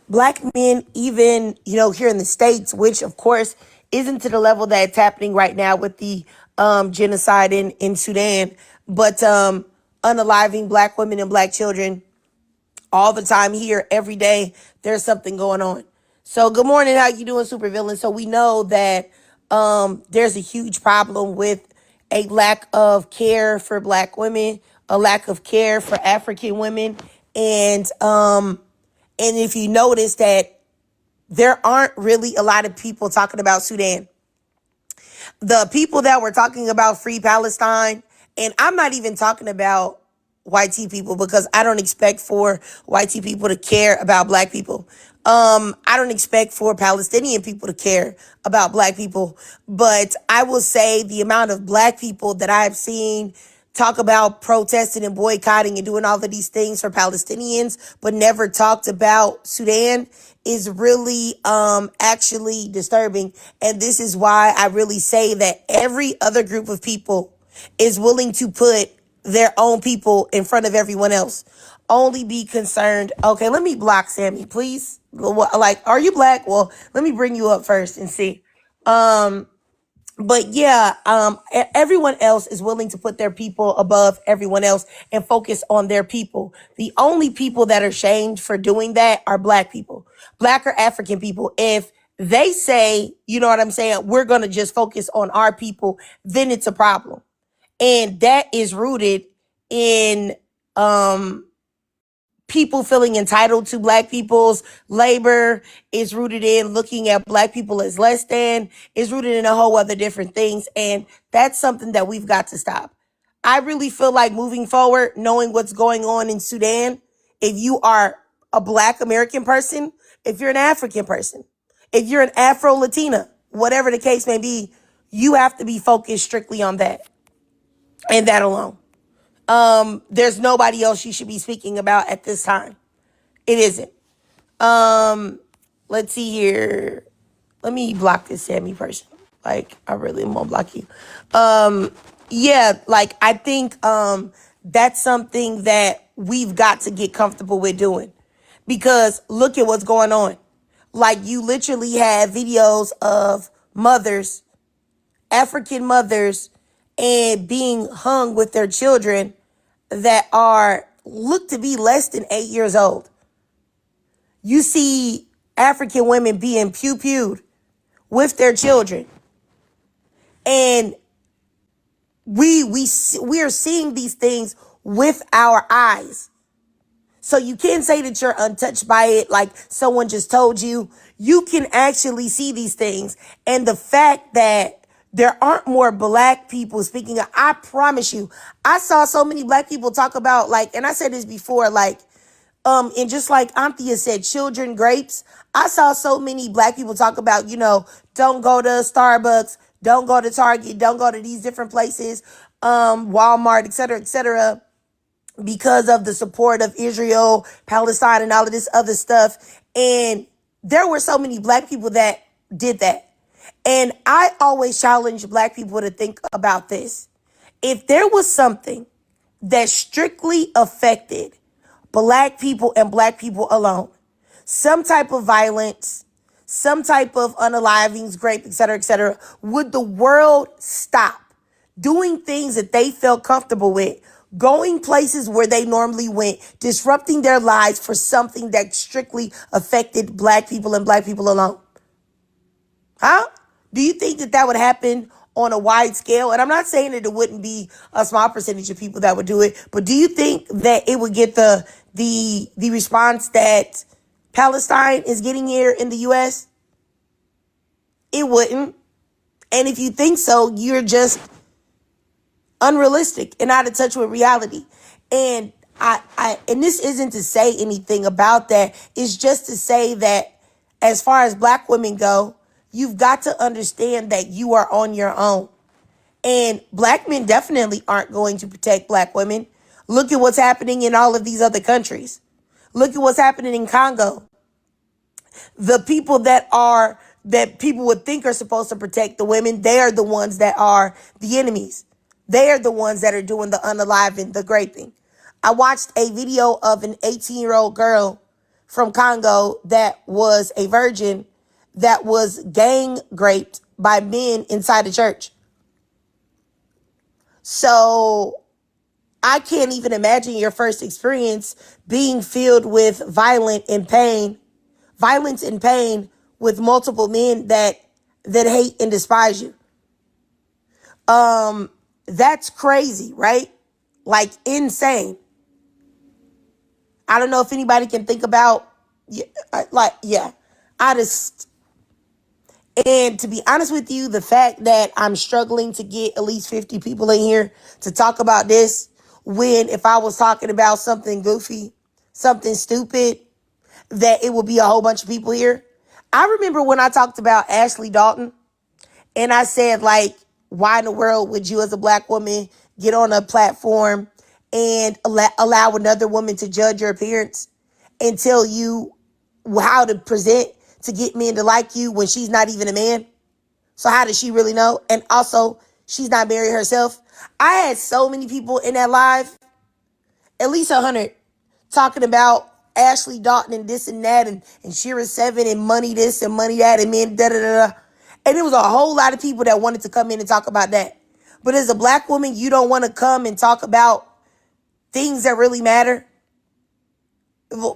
Black men, even, here in the States, which of course isn't to the level that it's happening right now with the genocide in Sudan, but unaliving Black women and Black children all the time here, every day, there's something going on. So good morning, how you doing, supervillain? So we know that there's a huge problem with a lack of care for Black women, a lack of care for African women, and if you notice that there aren't really a lot of people talking about Sudan. The people that were talking about free Palestine, and I'm not even talking about white people because I don't expect for white people to care about Black people. I don't expect for Palestinian people to care about Black people, but I will say the amount of Black people that I've seen talk about protesting and boycotting and doing all of these things for Palestinians, but never talked about Sudan is really actually disturbing. And this is why I really say that every other group of people is willing to put their own people in front of everyone else. Only be concerned. Okay, let me block Sammy, please. Like, are you Black? Well, let me bring you up first and see. But yeah, everyone else is willing to put their people above everyone else and focus on their people. The only people that are shamed for doing that are Black people, Black or African people. If they say, you know what I'm saying, we're going to just focus on our people, then it's a problem. And that is rooted in people feeling entitled to Black people's labor, is rooted in looking at Black people as less than, is rooted in a whole other different things. And that's something that we've got to stop. I really feel like moving forward, knowing what's going on in Sudan, if you are a Black American person, if you're an African person, if you're an Afro-Latina, whatever the case may be, you have to be focused strictly on that and that alone. There's nobody else you should be speaking about at this time. It isn't. Let's see here. Let me block this Sammy person. Like, I really am gonna block you. Yeah, like, I think that's something that we've got to get comfortable with doing. Because look at what's going on. Like, you literally have videos of mothers, African mothers, and being hung with their children that are look to be less than 8 years old. You see African women being pew-pewed with their children. And we are seeing these things with our eyes. So you can't say that you're untouched by it like someone just told you. You can actually see these things. And the fact that there aren't more Black people speaking up, I promise you, I saw so many Black people talk about, like, and I said this before, like, and just like Anthea said, children grapes. I saw so many Black people talk about, don't go to Starbucks, don't go to Target, don't go to these different places, Walmart, et cetera, because of the support of Israel, Palestine, and all of this other stuff. And there were so many Black people that did that. And I always challenge Black people to think about this. If there was something that strictly affected Black people and Black people alone, some type of violence, some type of unalivings, rape, et cetera, would the world stop doing things that they felt comfortable with, going places where they normally went, disrupting their lives for something that strictly affected Black people and Black people alone? Huh? Do you think that that would happen on a wide scale? And I'm not saying that it wouldn't be a small percentage of people that would do it, but do you think that it would get the response that Palestine is getting here in the U.S.? It wouldn't. And if you think so, you're just unrealistic and out of touch with reality. And and this isn't to say anything about that. It's just to say that as far as Black women go, you've got to understand that you are on your own. And Black men definitely aren't going to protect Black women. Look at what's happening in all of these other countries. Look at what's happening in Congo. The people that people would think are supposed to protect the women, they are the ones that are the enemies. They are the ones that are doing the unaliving, the raping. I watched a video of an 18-year-old girl from Congo that was a virgin that was gang raped by men inside the church. So I can't even imagine your first experience being filled with violence and pain with multiple men that hate and despise you. That's crazy, right? Like insane. I don't know if anybody can think about yeah. I just And to be honest with you, the fact that I'm struggling to get at least 50 people in here to talk about this, when if I was talking about something goofy, something stupid, that it would be a whole bunch of people here. I remember when I talked about Ashley Dalton and I said, like, why in the world would you as a black woman get on a platform and allow another woman to judge your appearance and tell you how to present to get men to like you when she's not even a man? So how does she really know? And also, she's not married herself. I had so many people in that live, at least 100, talking about Ashley Dalton and this and that and Shira 7 and money this and money that and men da da da da. And there was a whole lot of people that wanted to come in and talk about that. But as a black woman, you don't want to come and talk about things that really matter.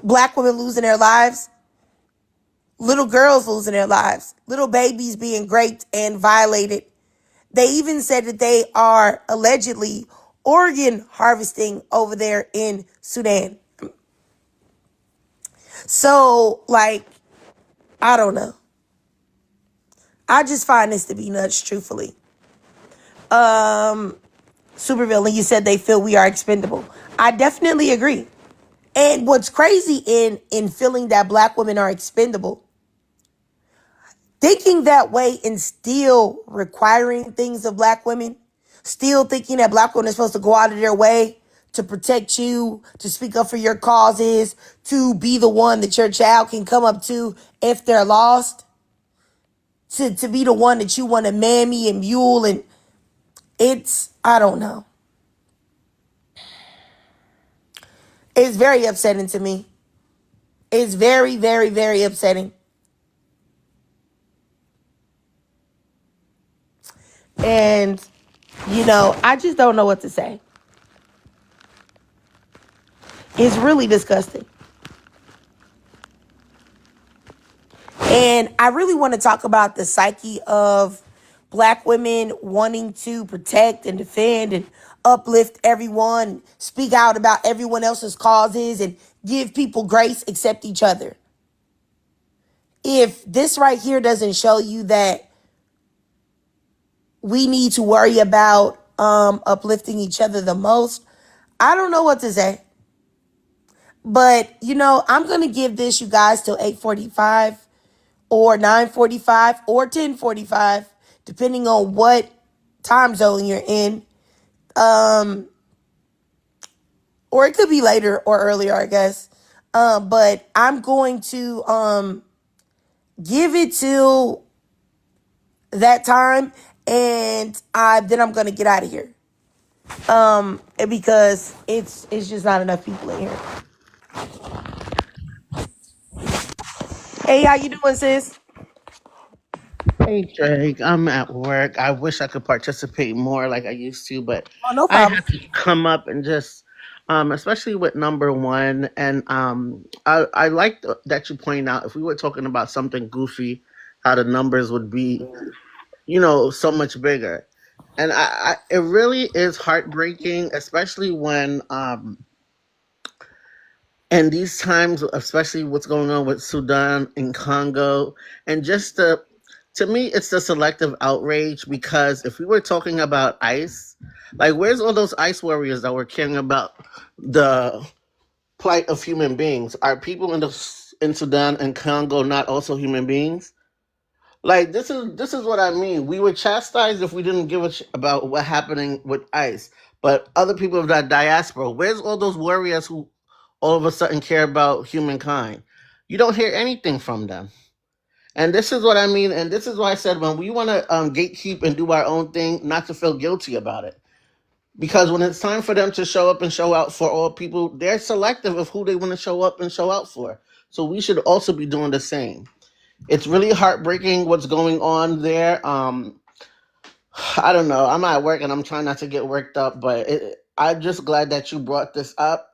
Black women losing their lives. Little girls losing their lives. Little babies being raped and violated. They even said that they are allegedly organ harvesting over there in Sudan. So, like, I don't know. I just find this to be nuts, truthfully. Supervillain, you said they feel we are expendable. I definitely agree. And what's crazy in feeling that black women are expendable, thinking that way and still requiring things of black women, still thinking that black women are supposed to go out of their way to protect you, to speak up for your causes, to be the one that your child can come up to if they're lost, to be the one that you want to mammy and mule. And I don't know. It's very upsetting to me. It's very, very, very upsetting. And, I just don't know what to say. It's really disgusting. And I really want to talk about the psyche of black women wanting to protect and defend and uplift everyone, speak out about everyone else's causes and give people grace except each other. If this right here doesn't show you that we need to worry about uplifting each other the most, I don't know what to say. But, I'm going to give this, you guys, till 8:45 or 9:45 or 10:45, depending on what time zone you're in. Or it could be later or earlier, I guess. But I'm going to give it till that time, and then I'm going to get out of here. Because it's just not enough people in here. Hey, how you doing, sis? Hey Drake, I'm at work. I wish I could participate more like I used to, but Oh, no I problem. had to come up and just, especially with number one. And I like that you point out if we were talking about something goofy, how the numbers would be, so much bigger. And it really is heartbreaking, especially when, and these times, especially what's going on with Sudan and Congo, and just to me, it's the selective outrage because if we were talking about ICE, like where's all those ICE warriors that were caring about the plight of human beings? Are people in Sudan and Congo not also human beings? Like this is what I mean. We were chastised if we didn't give a about what happening with ICE, but other people of that diaspora, where's all those warriors who all of a sudden care about humankind? You don't hear anything from them. And this is what I mean. And this is why I said when we want to gatekeep and do our own thing, not to feel guilty about it. Because when it's time for them to show up and show out for all people, they're selective of who they want to show up and show out for. So we should also be doing the same. It's really heartbreaking what's going on there. I don't know. I'm at work and I'm trying not to get worked up, but I'm just glad that you brought this up.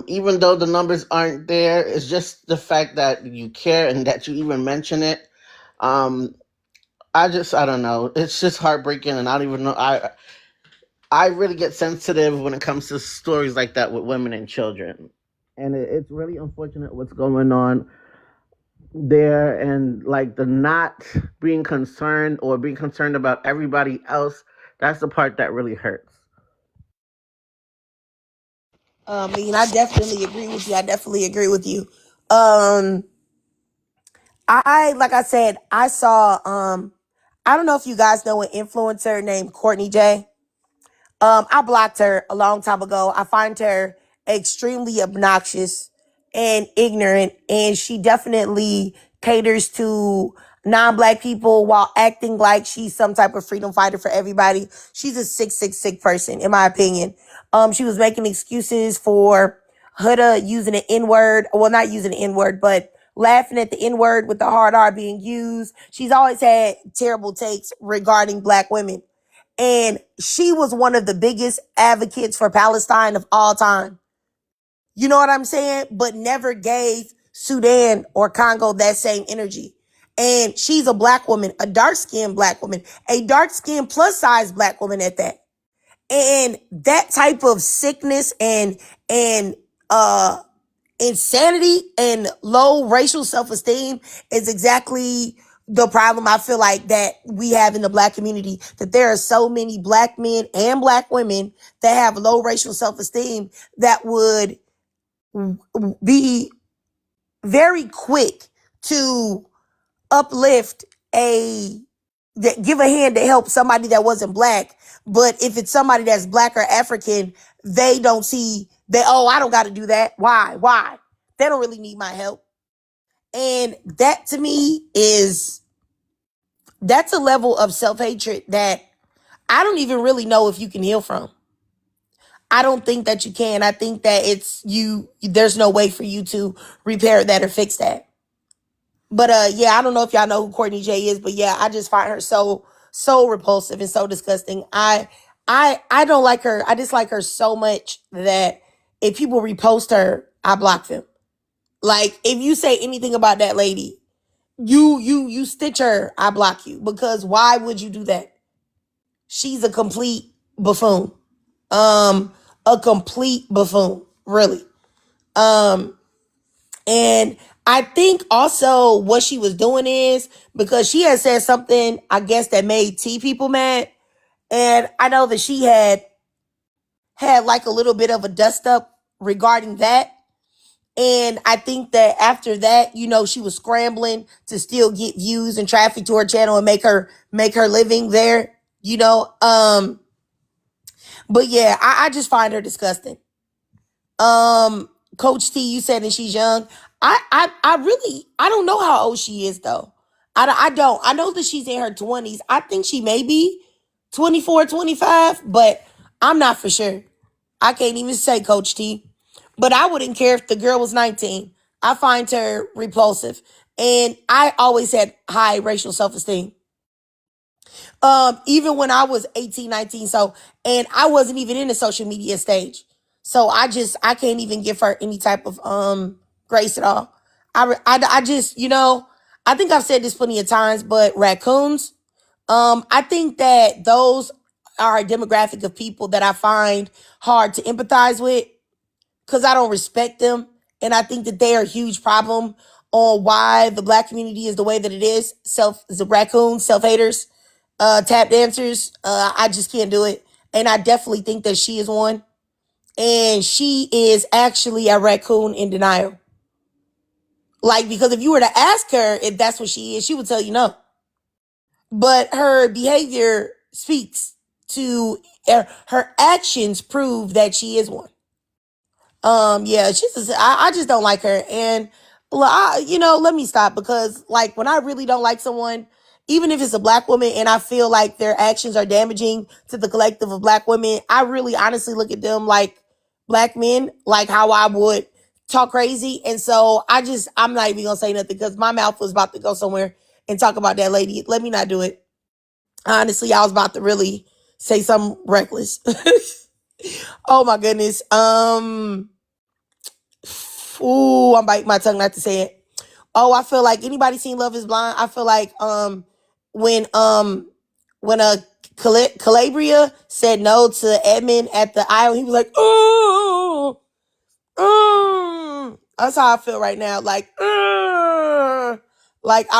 Even though the numbers aren't there, it's just the fact that you care and that you even mention it. Um, I don't know. It's just heartbreaking, and I don't even know. I really get sensitive when it comes to stories like that with women and children, and it's really unfortunate what's going on there, and like the not being concerned or being concerned about everybody else. That's the part that really hurts. I mean, I definitely agree with you. I definitely agree with you. Um, like I said, I saw, I don't know if you guys know an influencer named Courtney J. I blocked her a long time ago. I find her extremely obnoxious and ignorant, and she definitely caters to non-black people while acting like she's some type of freedom fighter for everybody. She's a sick person, in my opinion. She was making excuses for Huda using an N-word. Well, not using an N-word, but laughing at the N-word with the hard R being used. She's always had terrible takes regarding black women. And she was one of the biggest advocates for Palestine of all time. You know what I'm saying? But never gave Sudan or Congo that same energy. And she's a black woman, a dark-skinned black woman, a dark-skinned plus-size black woman at that. And that type of sickness and insanity and low racial self-esteem is exactly the problem I feel like that we have in the black community, that there are so many black men and black women that have low racial self-esteem that would be very quick to uplift give a hand to help somebody that wasn't black. But if it's somebody that's black or African, they don't see that, oh, I don't got to do that. Why? They don't really need my help. And that to me that's a level of self-hatred that I don't even really know if you can heal from. I don't think that you can. I think that there's no way for you to repair that or fix that. But yeah, I don't know if y'all know who Courtney J is, but yeah, I just find her so repulsive and so disgusting. I don't like her. I dislike her so much that if people repost her, I block them. Like if you say anything about that lady, you stitch her, I block you, because why would you do that? She's a complete buffoon. Um, a complete buffoon, really. Um, and I think also what she was doing is because she had said something, I guess, that made T people mad. And I know that she had like a little bit of a dust up regarding that. And I think that after that, she was scrambling to still get views and traffic to her channel and make her living there, but yeah, I just find her disgusting. Um, Coach T, you said that she's young. I really, I don't know how old she is though. I don't. I know that she's in her 20s. I think she may be 24, 25, but I'm not for sure. I can't even say Coach T. But I wouldn't care if the girl was 19. I find her repulsive. And I always had high racial self-esteem. Even when I was 18, 19. So, and I wasn't even in the social media stage. So I can't even give her any type of, grace at all. I just, I think I've said this plenty of times, but raccoons, I think that those are a demographic of people that I find hard to empathize with because I don't respect them. And I think that they are a huge problem on why the black community is the way that it is. The raccoons, self-haters, tap dancers. I just can't do it. And I definitely think that she is one. And she is actually a raccoon in denial. Like, because if you were to ask her if that's what she is, she would tell you no. But her behavior speaks to her actions prove that she is one. Yeah, I just don't like her. And let me stop because like when I really don't like someone, even if it's a black woman and I feel like their actions are damaging to the collective of black women, I really honestly look at them like black men, like how I would talk crazy. And so I'm not even gonna say nothing because my mouth was about to go somewhere and talk about that lady. Let me not do it. Honestly, I was about to really say something reckless. Oh my goodness. Ooh, I'm biting my tongue not to say it. Oh, I feel like anybody seen Love Is Blind? I feel like when when Calabria said no to Edmund at the aisle, he was like, oh, that's how I feel right now. Like I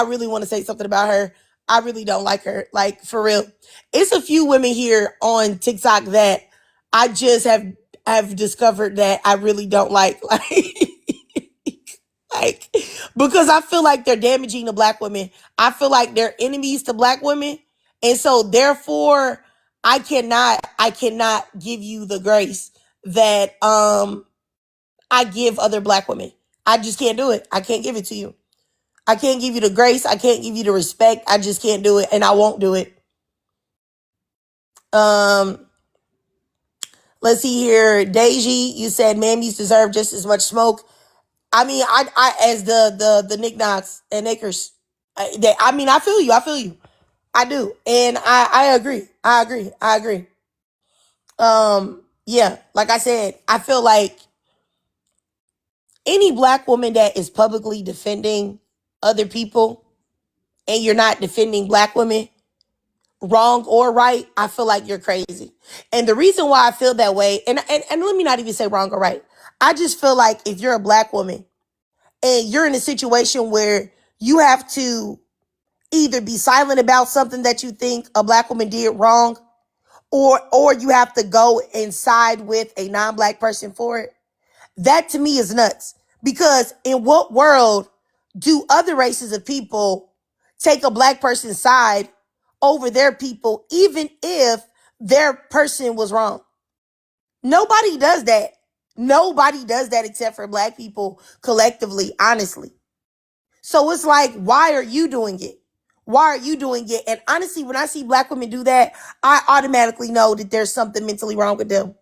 really want to say something about her. I really don't like her. Like for real. It's a few women here on TikTok that I just have discovered that I really don't like. Like because I feel like they're damaging the black women. I feel like they're enemies to black women. And so therefore I cannot give you the grace that I give other black women. I just can't do it. I can't give it to you. I can't give you the grace. I can't give you the respect. I just can't do it, and I won't do it. Um, let's see here, Deji. You said mammies deserve just as much smoke. I mean, I as the knickknacks and knickers. I mean, I feel you. I feel you. I do, and I agree. I agree. I agree. Yeah, like I said, I feel like any black woman that is publicly defending other people and you're not defending black women, wrong or right, I feel like you're crazy. And the reason why I feel that way, and let me not even say wrong or right, I just feel like if you're a black woman and you're in a situation where you have to either be silent about something that you think a black woman did wrong, or you have to go and side with a non-black person for it, that to me is nuts. Because in what world do other races of people take a black person's side over their people, even if their person was wrong? Nobody does that. Nobody does that except for black people collectively, honestly. So it's like, why are you doing it? Why are you doing it? And honestly, when I see black women do that, I automatically know that there's something mentally wrong with them.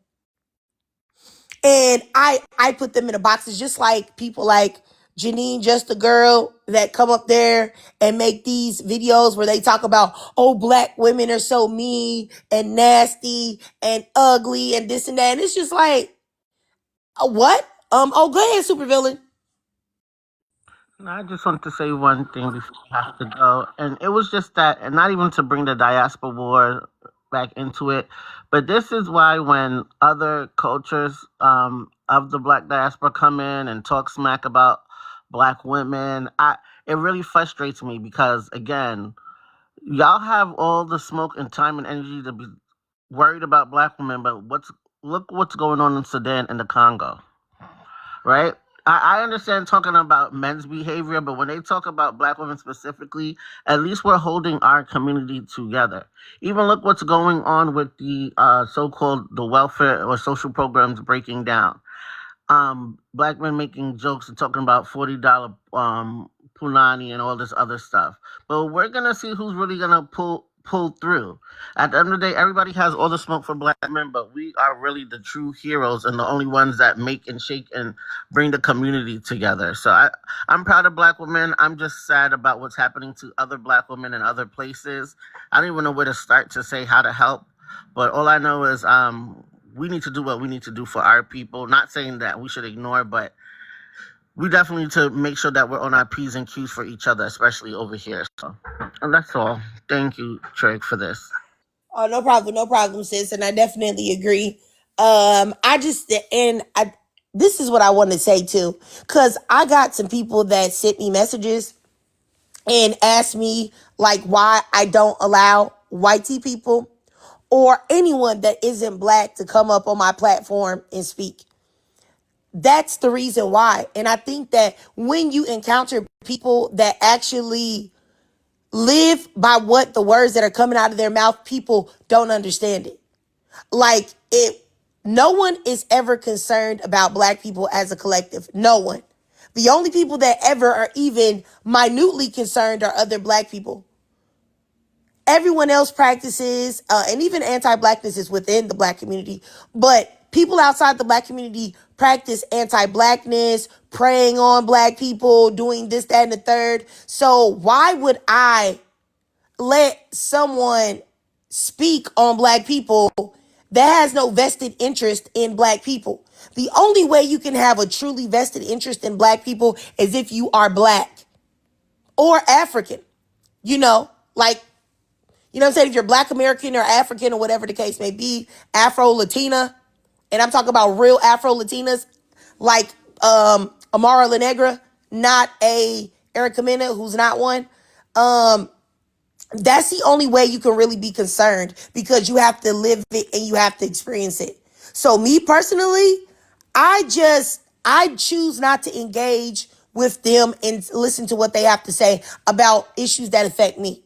And I put them in a boxes just like people like Janine, just a girl that come up there and make these videos where they talk about, oh, black women are so mean and nasty and ugly and this and that. And it's just like, what? Oh, go ahead, supervillain. No, I just want to say one thing before we have to go, and it was just that, and not even to bring the diaspora war back into it, but this is why when other cultures of the Black diaspora come in and talk smack about Black women, it really frustrates me because again, y'all have all the smoke and time and energy to be worried about Black women, but look what's going on in Sudan and the Congo, right? I understand talking about men's behavior, but when they talk about black women specifically, at least we're holding our community together. Even look what's going on with the so-called the welfare or social programs breaking down. Black men making jokes and talking about $40 punani and all this other stuff. But we're gonna see who's really gonna pull through. At the end of the day, everybody has all the smoke for black men, but we are really the true heroes and the only ones that make and shake and bring the community together. So I'm proud of black women. I'm just sad about what's happening to other black women in other places. I don't even know where to start to say how to help. But all I know is we need to do what we need to do for our people. Not saying that we should ignore, but we definitely need to make sure that we're on our P's and Q's for each other, especially over here. So, and that's all. Thank you, Trig, for this. Oh, no problem, sis. And I definitely agree. I just and I this is what I want to say too, because I got some people that sent me messages and asked me like why I don't allow whitey people or anyone that isn't black to come up on my platform and speak. That's the reason why. And I think that when you encounter people that actually live by what the words that are coming out of their mouth, people don't understand it. Like it, no one is ever concerned about black people as a collective. No one. The only people that ever are even minutely concerned are other black people. Everyone else practices, and even anti-blackness is within the black community. But people outside the black community practice anti-blackness, preying on black people, doing this, that, and the third. So why would I let someone speak on black people that has no vested interest in black people? The only way you can have a truly vested interest in black people is if you are black or African, you know, like, you know what I'm saying? If you're black American or African or whatever the case may be, Afro-Latina, and I'm talking about real Afro-Latinas, like Amara La Negra, not a Erica Mena, who's not one. That's the only way you can really be concerned, because you have to live it and you have to experience it. So me personally, I choose not to engage with them and listen to what they have to say about issues that affect me.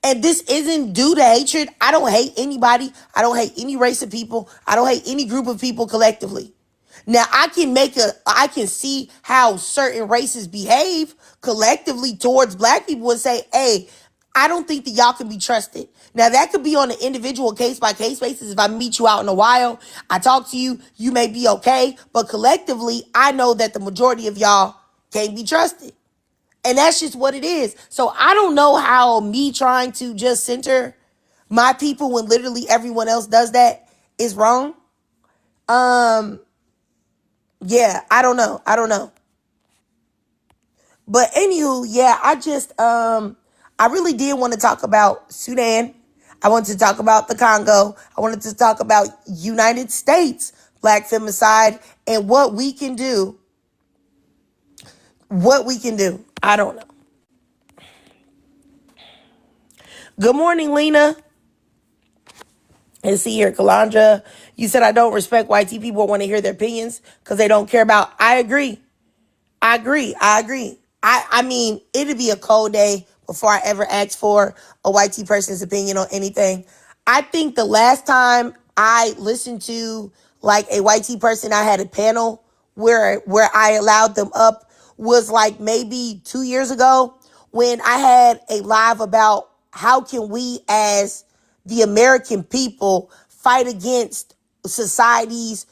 And this isn't due to hatred. I don't hate anybody. I don't hate any race of people. I don't hate any group of people collectively. Now, I can see how certain races behave collectively towards black people and say, hey, I don't think that y'all can be trusted. Now, that could be on an individual case-by-case basis. If I meet you out in a while, I talk to you, you may be okay. But collectively, I know that the majority of y'all can't be trusted. And that's just what it is. So I don't know how me trying to just center my people when literally everyone else does that is wrong. Yeah, I don't know. But anywho, yeah, I really did want to talk about Sudan. I wanted to talk about the Congo. I wanted to talk about United States black femicide and what we can do. I don't know. Good morning, Lena. And see here, Kalandra, you said I don't respect white people want to hear their opinions because they don't care about. I agree. I mean, it'd be a cold day before I ever asked for a white person's opinion on anything. I think the last time I listened to like a white person, I had a panel where I allowed them up was like maybe 2 years ago when I had a live about how can we as the American people fight against society's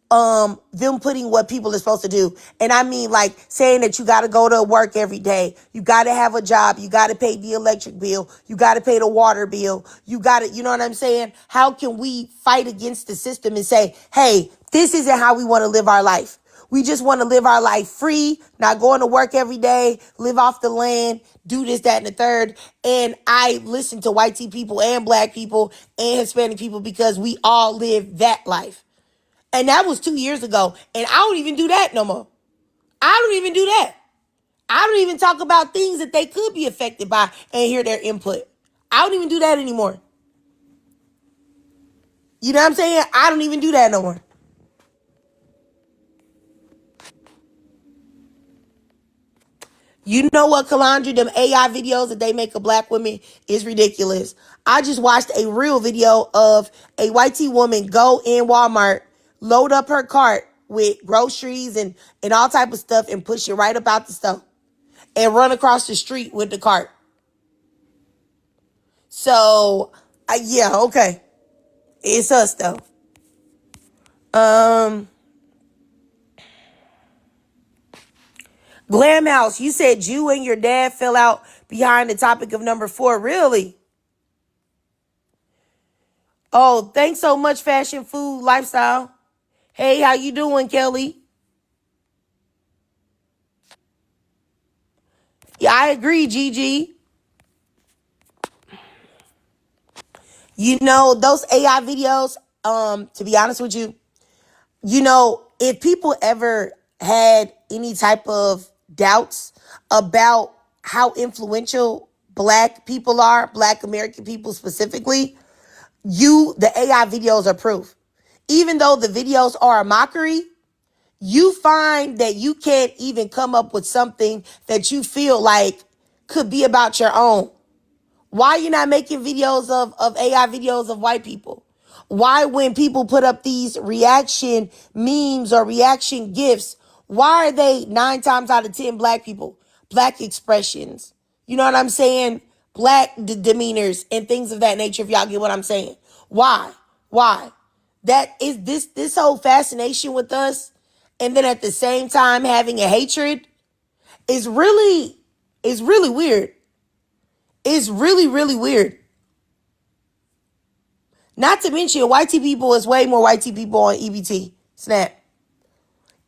them putting what people are supposed to do. And I mean, like saying that you got to go to work every day. You got to have a job. You got to pay the electric bill. You got to pay the water bill. You got to, you know what I'm saying? How can we fight against the system and say, hey, this isn't how we want to live our life. We just want to live our life free, not going to work every day, live off the land, do this, that, and the third. And I listen to white people and black people and Hispanic people because we all live that life. And that was 2 years ago. And I don't even do that no more. I don't even do that. I don't even talk about things that they could be affected by and hear their input. I don't even do that anymore. You know what I'm saying? I don't even do that no more. You know what, Kalandra, them AI videos that they make of black women is ridiculous. I just watched a real video of a white woman go in Walmart, load up her cart with groceries and all type of stuff and push it right up out the store and run across the street with the cart. So, yeah, okay. It's us, though. Glam House, you said you and your dad fell out behind the topic of number 4. Really? Oh, thanks so much, Fashion Food Lifestyle. Hey, how you doing, Kelly? Yeah, I agree, Gigi. You know, those AI videos, to be honest with you, you know, if people ever had any type of doubts about how influential black people are, black American people specifically, the AI videos are proof. Even though the videos are a mockery, you find that you can't even come up with something that you feel like could be about your own. Why are you not making videos of AI videos of white people? Why, when people put up these reaction memes or reaction gifs, why are they 9 times out of 10 black people? Black expressions. You know what I'm saying? Black demeanors and things of that nature, if y'all get what I'm saying. Why? that is this whole fascination with us, and then at the same time having a hatred is really weird. It's really, really weird. Not to mention, YT people is way more YT people on EBT Snap.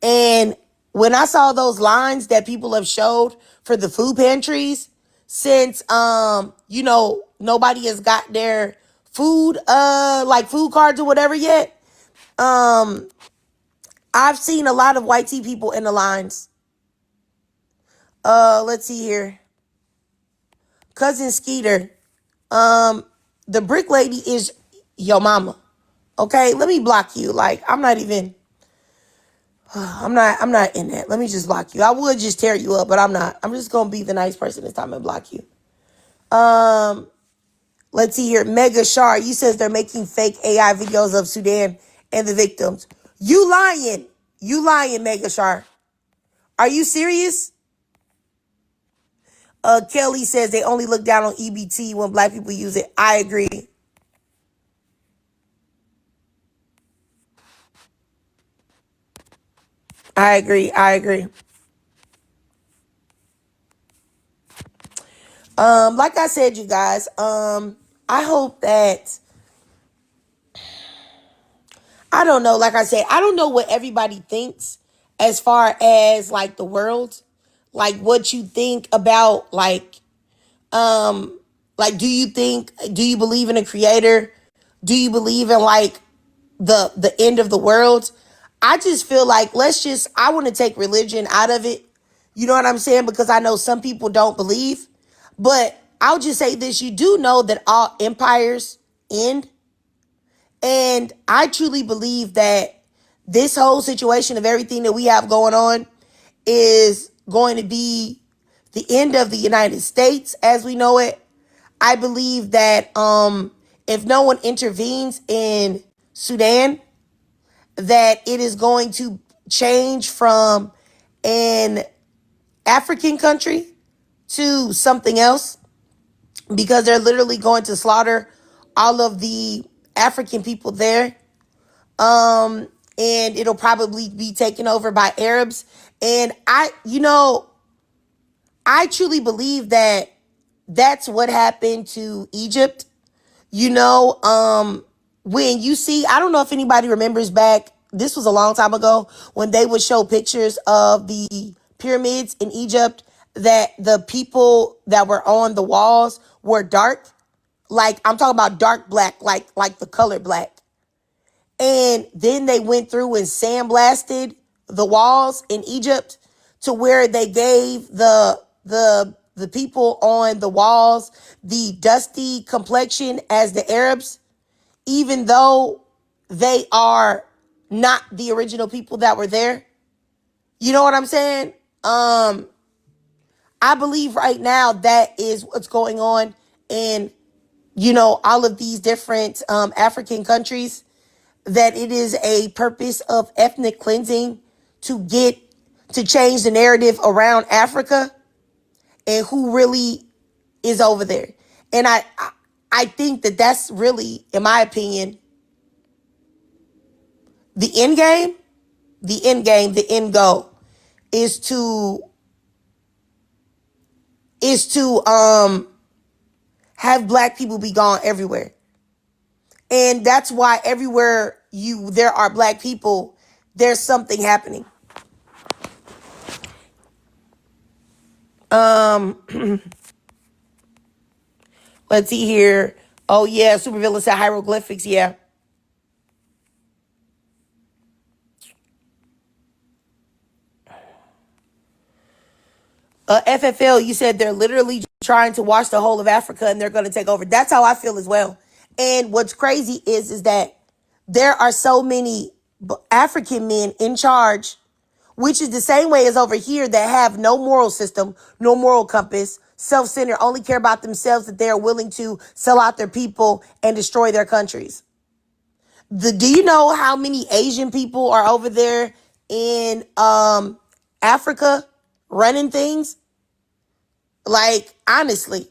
And when I saw those lines that people have showed for the food pantries, since nobody has got their food like food cards or whatever yet, I've seen a lot of YT people in the lines. Let's see here. Cousin Skeeter. The brick lady is your mama. Okay, let me block you. Like, I'm not in that. Let me just block you. I would just tear you up, but I'm not. I'm just gonna be the nice person this time and block you. Let's see here. Mega Shar, you says they're making fake AI videos of Sudan and the victims. You lying. You lying, Mega Shar. Are you serious? Kelly says they only look down on EBT when black people use it. I agree. I agree. I agree. Like I said, you guys, I hope that, I don't know, like I said, I don't know what everybody thinks as far as like the world, like what you think about do you believe in a creator? Do you believe in like the end of the world? I just feel like I want to take religion out of it. You know what I'm saying? Because I know some people don't believe. But I'll just say this. You do know that all empires end. And I truly believe that this whole situation of everything that we have going on is going to be the end of the United States as we know it. I believe that if no one intervenes in Sudan, that it is going to change from an African country to something else, because they're literally going to slaughter all of the African people there. And it'll probably be taken over by Arabs. And I truly believe that that's what happened to Egypt. When you see, I don't know if anybody remembers back, this was a long time ago, when they would show pictures of the pyramids in Egypt, that the people that were on the walls were dark. Like, I'm talking about dark black, like the color black. And then they went through and sandblasted the walls in Egypt to where they gave the people on the walls the dusty complexion as the Arabs, even though they are not the original people that were there. You know what I'm saying? I believe right now that is what's going on in, all of these different African countries, that it is a purpose of ethnic cleansing to change the narrative around Africa and who really is over there. And I think that that's really, in my opinion, the end game. The end goal is to have black people be gone everywhere. And that's why everywhere there are black people, there's something happening. Let's see here. Oh yeah, supervillain said hieroglyphics, yeah. FFL, you said they're literally trying to wash the whole of Africa and they're going to take over. That's how I feel as well. And what's crazy is that there are so many African men in charge, which is the same way as over here, that have no moral system, no moral compass, self-centered, only care about themselves, that they are willing to sell out their people and destroy their countries. Do you know how many Asian people are over there in Africa running things? Like, honestly.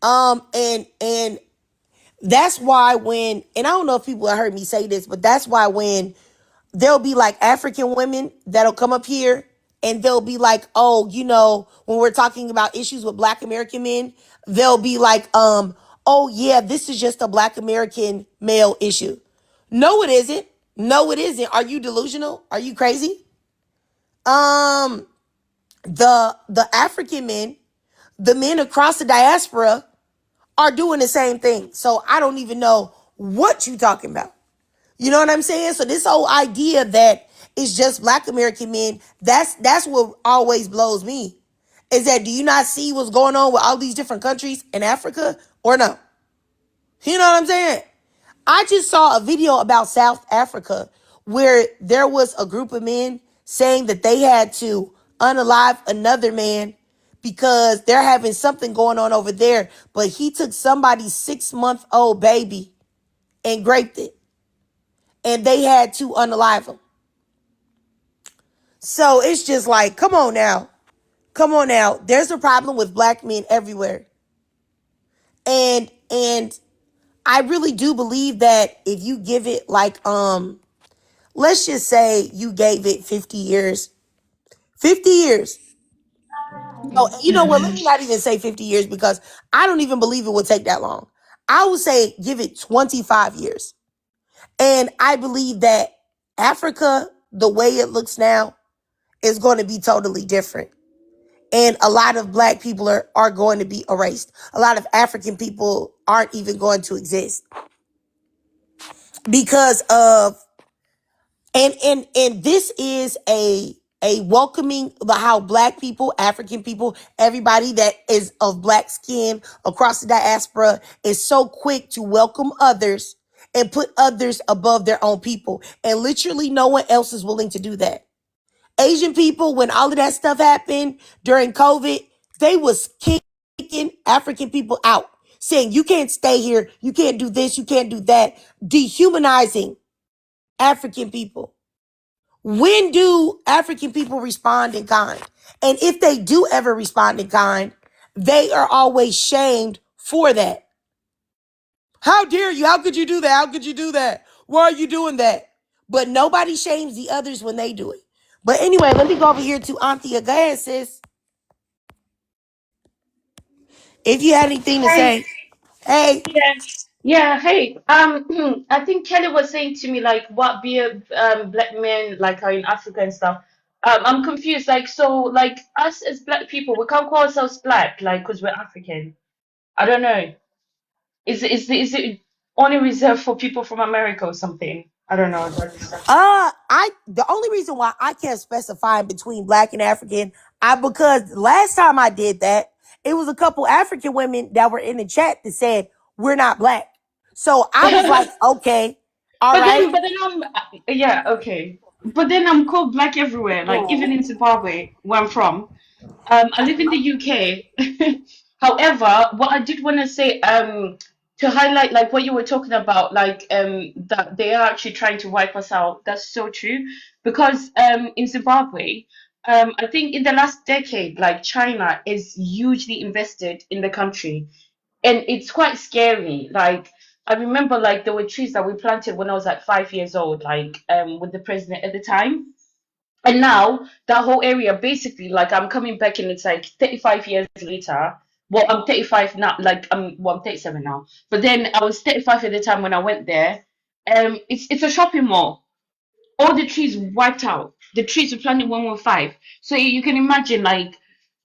And That's why when, and I don't know if people have heard me say this, but that's why when there'll be like African women that'll come up here and they'll be like, oh, when we're talking about issues with Black American men, they'll be like, oh yeah, this is just a Black American male issue. No, it isn't. No, it isn't. Are you delusional? Are you crazy? Um, the African men, the men across the diaspora are doing the same thing. So I don't even know what you talking about. You know what I'm saying? So this whole idea that it's just Black American men, that's what always blows me. Is that, do you not see what's going on with all these different countries in Africa or no? You know what I'm saying? I just saw a video about South Africa where there was a group of men saying that they had to unalive another man because they're having something going on over there. But he took somebody's 6-month-old baby and raped it. And they had to unalive him. So it's just like, come on now. Come on now. There's a problem with Black men everywhere. And I really do believe that if you give it like, let's just say you gave it 50 years. 50 years. Oh, you know what? Let me not even say 50 years because I don't even believe it would take that long. I would say give it 25 years. And I believe that Africa, the way it looks now, is going to be totally different. And a lot of Black people are going to be erased. A lot of African people aren't even going to exist because of, and this is a welcoming the how Black people, African people, everybody that is of Black skin across the diaspora is so quick to welcome others and put others above their own people. And literally no one else is willing to do that. Asian people, when all of that stuff happened during COVID, they was kicking African people out, saying, you can't stay here, you can't do this, you can't do that, dehumanizing African people. When do African people respond in kind? And if they do ever respond in kind, they are always shamed for that. How dare you? How could you do that? How could you do that? Why are you doing that? But nobody shames the others when they do it. But anyway, let me go over here to Anthea. Go ahead, sis. If you had anything to Hey, say. Hey. yeah, yeah. Hey, I think Kelly was saying to me like, what beer black men like are in Africa and stuff. I'm confused. Like, so like us as black people, we can't call ourselves black, like, because we're African. I don't know. Is it only reserved for people from America or something? I don't know. That's I the only reason why I can't specify between Black and African, because last time I did that, it was a couple African women that were in the chat that said we're not Black. So I was like, okay, all But right. then I'm yeah, okay. But then I'm called black everywhere, like even in Zimbabwe, where I'm from. I live in the UK. However, what I did want to say, to highlight like what you were talking about, like that they are actually trying to wipe us out. That's so true. Because in Zimbabwe, I think in the last decade, like China is hugely invested in the country, and it's quite scary. Like I remember, like there were trees that we planted when I was like 5 years old, like with the president at the time, and now that whole area basically, like I'm coming back and it's like 35 years later. Well, I'm 35 now, like I'm 37 now. But then I was 35 at the time when I went there. It's a shopping mall. All the trees wiped out. The trees were planted when we were five. So you can imagine like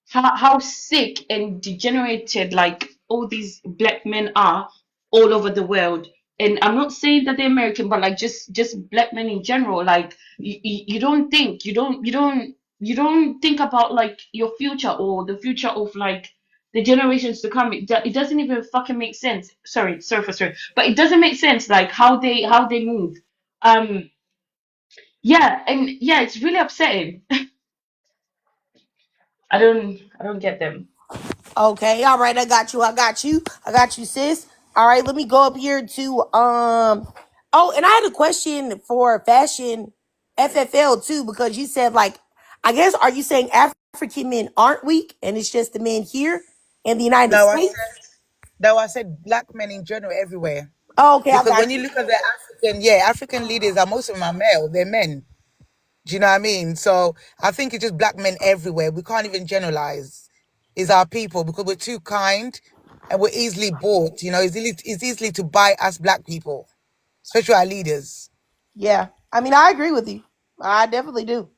how sick and degenerated like all these black men are all over the world. And I'm not saying that they're American, but like just black men in general. Like you don't think you don't think about like your future or the future of like the generations to come. It doesn't even fucking make sense. Sorry for swearing, but it doesn't make sense like how they move. Um, yeah, and yeah, it's really upsetting. I don't get them. Okay, all right, I got you. I got you. I got you, sis. All right, let me go up here to oh, and I had a question for fashion FFL too, because you said like, I guess, are you saying African men aren't weak and it's just the men here in the United No, I States? said No, I said black men in general everywhere. Oh, okay, I Because got when you you. look at the African leaders are most of them are male, they're men. Do you know what I mean? So I think it's just black men everywhere. We can't even generalize. Is our people because we're too kind and we're easily bought. You know, it's easily to buy us black people, especially our leaders. Yeah, I mean, I agree with you. I definitely do.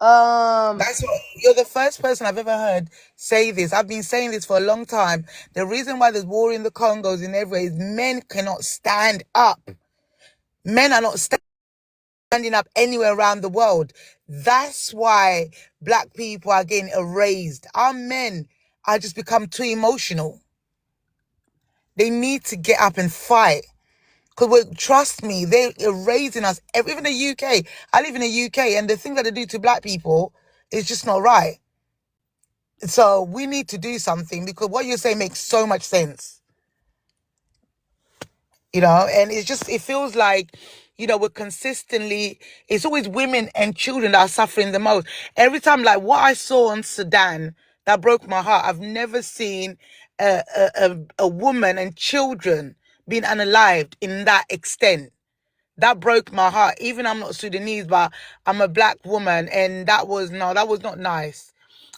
Um, That's what you're the first person I've ever heard say this. I've been saying this for a long time. The reason why there's war in the Congos in everywhere is men cannot stand up. Men are not standing up anywhere around the world. That's why black people are getting erased. Our men are just become too emotional. They need to get up and fight. Because trust me, they're erasing us. Even the UK. I live in the UK, and the thing that they do to black people is just not right. So we need to do something because what you say makes so much sense. And it feels like, we're consistently, it's always women and children that are suffering the most. Every time, like what I saw in Sudan, that broke my heart. I've never seen a woman and children being unalived in that extent. That broke my heart. Even I'm not Sudanese, but I'm a black woman, and that was not nice.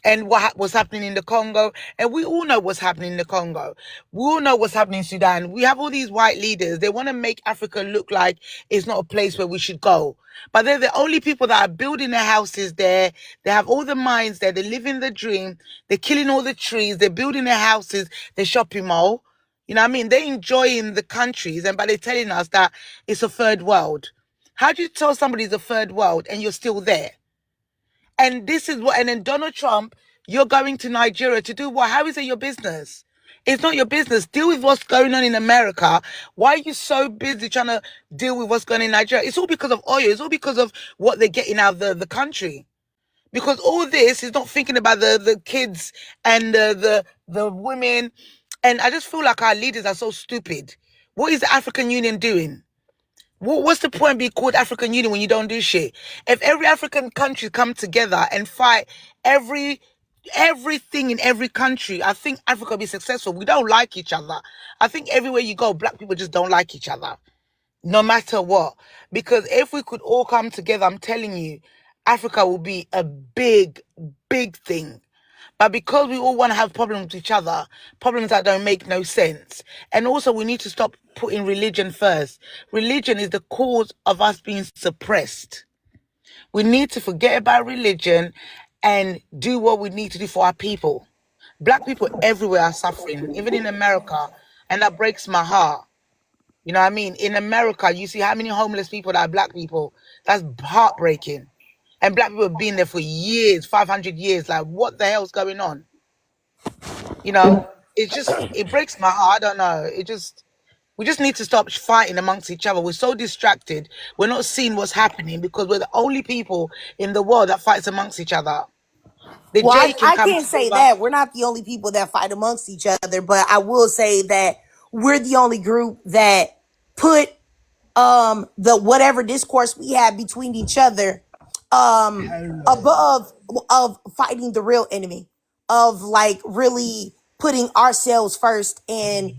And what was happening in the Congo, and we all know what's happening in the Congo. We all know what's happening in Sudan. We have all these white leaders. They want to make Africa look like it's not a place where we should go. But they're the only people that are building their houses there. They have all the mines there. They're living the dream. They're killing all the trees. They're building their houses, their shopping mall. You know what I mean? They're enjoying the countries, but they're telling us that it's a third world. How do you tell somebody it's a third world and you're still there? And then Donald Trump, you're going to Nigeria to do what? How is it your business? It's not your business. Deal with what's going on in America. Why are you so busy trying to deal with what's going on in Nigeria? It's all because of oil. It's all because of what they're getting out of the country. Because all this is not thinking about the kids and the women. And I just feel like our leaders are so stupid. What is the African Union doing? What's the point of being called African Union when you don't do shit? If every African country come together and fight everything in every country, I think Africa will be successful. We don't like each other. I think everywhere you go, black people just don't like each other, no matter what. Because if we could all come together, I'm telling you, Africa will be a big, big thing. But because we all want to have problems with each other, problems that don't make no sense. And also we need to stop putting religion first. Religion is the cause of us being suppressed. We need to forget about religion and do what we need to do for our people. Black people everywhere are suffering, even in America. And that breaks my heart. You know what I mean? In America, you see how many homeless people that are black people. That's heartbreaking. And black people have been there for years, 500 years. Like, what the hell's going on? It breaks my heart. I don't know. We just need to stop fighting amongst each other. We're so distracted. We're not seeing what's happening because we're the only people in the world that fights amongst each other. The Well, J can I come can't say together. that. We're not the only people that fight amongst each other, but I will say that we're the only group that put the whatever discourse we have between each other above of fighting the real enemy, of like really putting ourselves first. And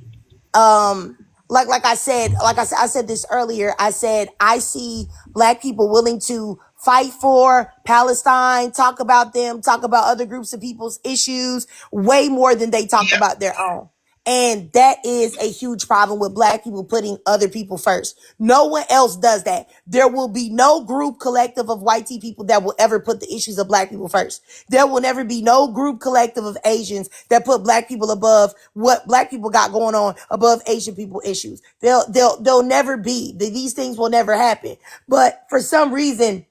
I said this earlier. I said I see black people willing to fight for Palestine, talk about them, talk about other groups of people's issues way more than they talk about their own. And that is a huge problem with black people putting other people first. No one else does that. There will be no group collective of white people that will ever put the issues of black people first. There will never be no group collective of Asians that put black people above what black people got going on, above Asian people issues. They'll never be. These things will never happen. But for some reason,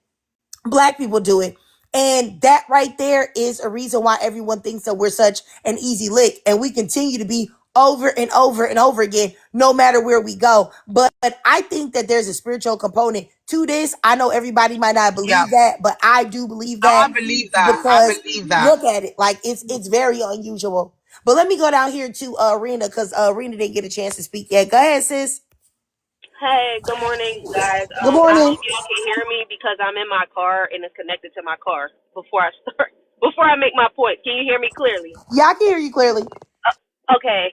black people do it. And that right there is a reason why everyone thinks that we're such an easy lick. And we continue to be over and over and over again, no matter where we go. But I think that there's a spiritual component to this. I know everybody might not Yeah. believe that, but I do believe No, I that believe that. I because believe that. look at it. Like it's very unusual. But let me go down here to Rena because Rena didn't get a chance to speak yet. Go ahead, sis. Hey, good morning, guys. Good I morning. hope y'all can hear me because I'm in my car and it's connected to my car. Before I start, before I make my point, can you hear me clearly? Yeah, I can hear you clearly. Okay.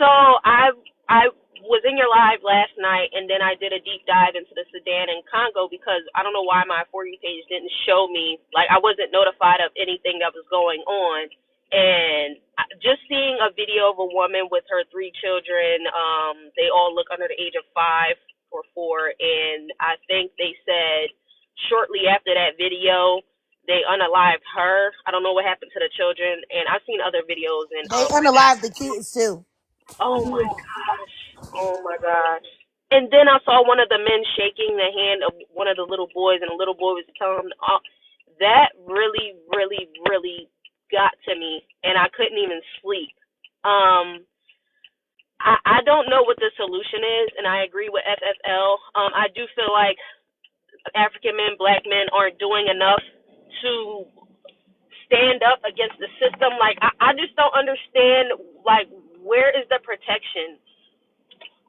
So I was in your live last night, and then I did a deep dive into the Sudan and Congo because I don't know why my For You page didn't show me, like I wasn't notified of anything that was going on. And just seeing a video of a woman with her 3 children, they all look under the age of 5 or 4, and I think they said shortly after that video they unalived her. I don't know what happened to the children, and I've seen other videos and They unalive the kids too. oh my gosh. Oh my gosh. And then I saw one of the men shaking the hand of one of the little boys, and the little boy was telling him, oh, that really, really, really got to me, and I couldn't even sleep. I don't know what the solution is, and I agree with FFL. I do feel like African men, black men aren't doing enough to stand up against the system. Like, I just don't understand, like, where is the protection?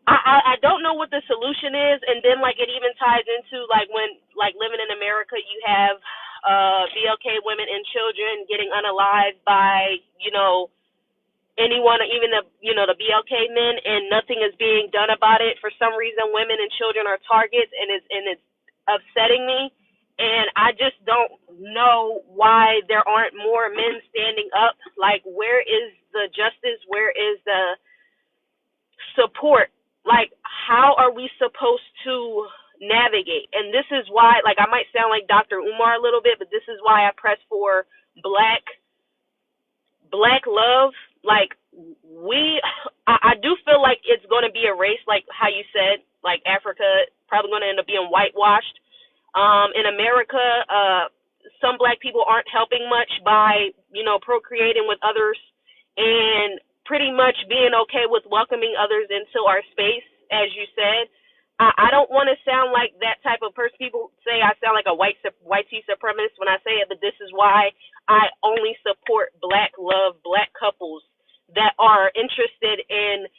I don't know what the solution is, and then like it even ties into like when like living in America, you have BLK women and children getting unalived by anyone, even the BLK men, and nothing is being done about it. For some reason, women and children are targets, and it's upsetting me. And I just don't know why there aren't more men standing up. Like, where is the justice? Where is the support? Like, how are we supposed to navigate? And this is why, like, I might sound like Dr. Umar a little bit, but this is why I press for black love. Like, I do feel like it's going to be a race, like how you said, like Africa probably going to end up being whitewashed. In America, some black people aren't helping much by, procreating with others and pretty much being okay with welcoming others into our space, as you said. I don't want to sound like that type of person. People say I sound like a white supremacist when I say it, but this is why I only support black love, black couples that are interested in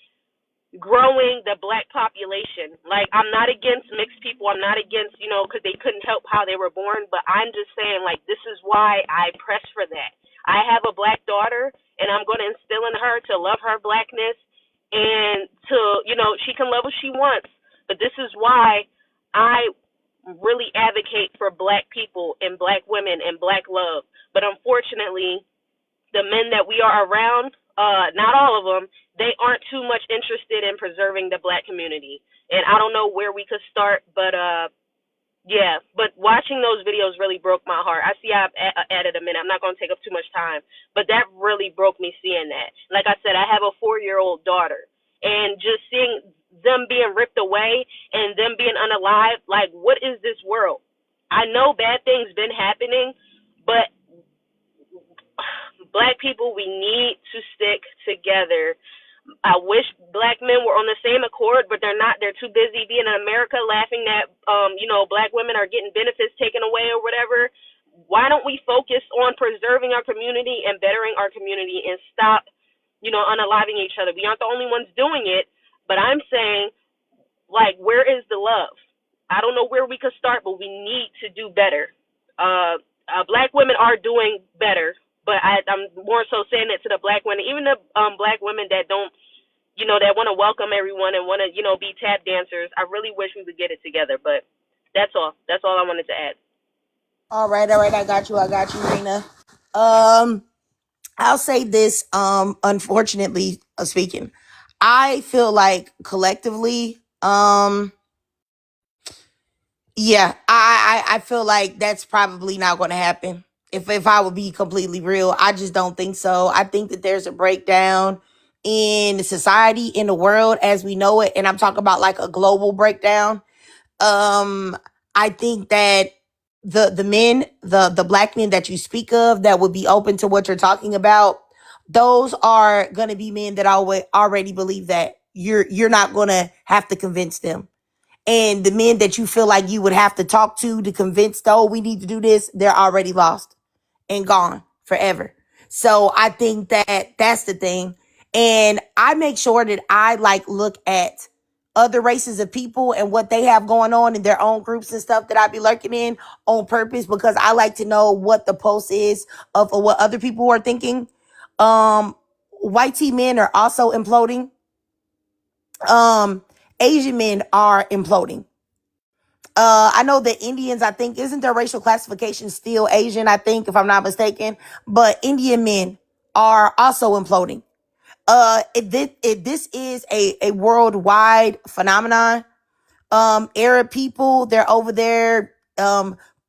growing the black population. Like, I'm not against mixed people. I'm not against, because they couldn't help how they were born, but I'm just saying, like, this is why I press for that. I have a black daughter, and I'm going to instill in her to love her blackness and to, she can love what she wants. But this is why I really advocate for black people and black women and black love. But unfortunately, the men that we are around, not all of them, they aren't too much interested in preserving the black community. And I don't know where we could start, but yeah, but watching those videos really broke my heart. I see I've added a minute. I'm not going to take up too much time, but that really broke me seeing that. Like I said, I have a 4-year-old daughter, and just seeing them being ripped away and them being unalived, like, what is this world? I know bad things been happening, but black people, we need to stick together. I wish black men were on the same accord, but they're not. They're too busy being in America laughing that, black women are getting benefits taken away or whatever. Why don't we focus on preserving our community and bettering our community and stop, unaliving each other? We aren't the only ones doing it, but I'm saying, like, where is the love? I don't know where we could start, but we need to do better. Black women are doing better, but I'm more so saying it to the black women, even the black women that don't, that want to welcome everyone and want to, be tap dancers. I really wish we would get it together, but that's all. That's all I wanted to add. All right. I got you, Rena. I'll say this, unfortunately speaking, I feel like collectively, yeah, I feel like that's probably not going to happen. If I would be completely real, I just don't think so. I think that there's a breakdown in society, in the world as we know it, and I'm talking about like a global breakdown. I think that the men, the black men that you speak of that would be open to what you're talking about, those are going to be men that already believe that you're not going to have to convince them. And the men that you feel like you would have to talk to convince, oh, we need to do this, they're already lost and gone forever. So I think that that's the thing. And I make sure that I like look at other races of people and what they have going on in their own groups and stuff that I be lurking in on purpose, because I like to know what the pulse is of what other people are thinking. White tea men are also imploding. Asian men are imploding. I know that Indians, I think, isn't their racial classification still Asian, I think, if I'm not mistaken, but Indian men are also imploding. This is a worldwide phenomenon. Arab people, they're over there,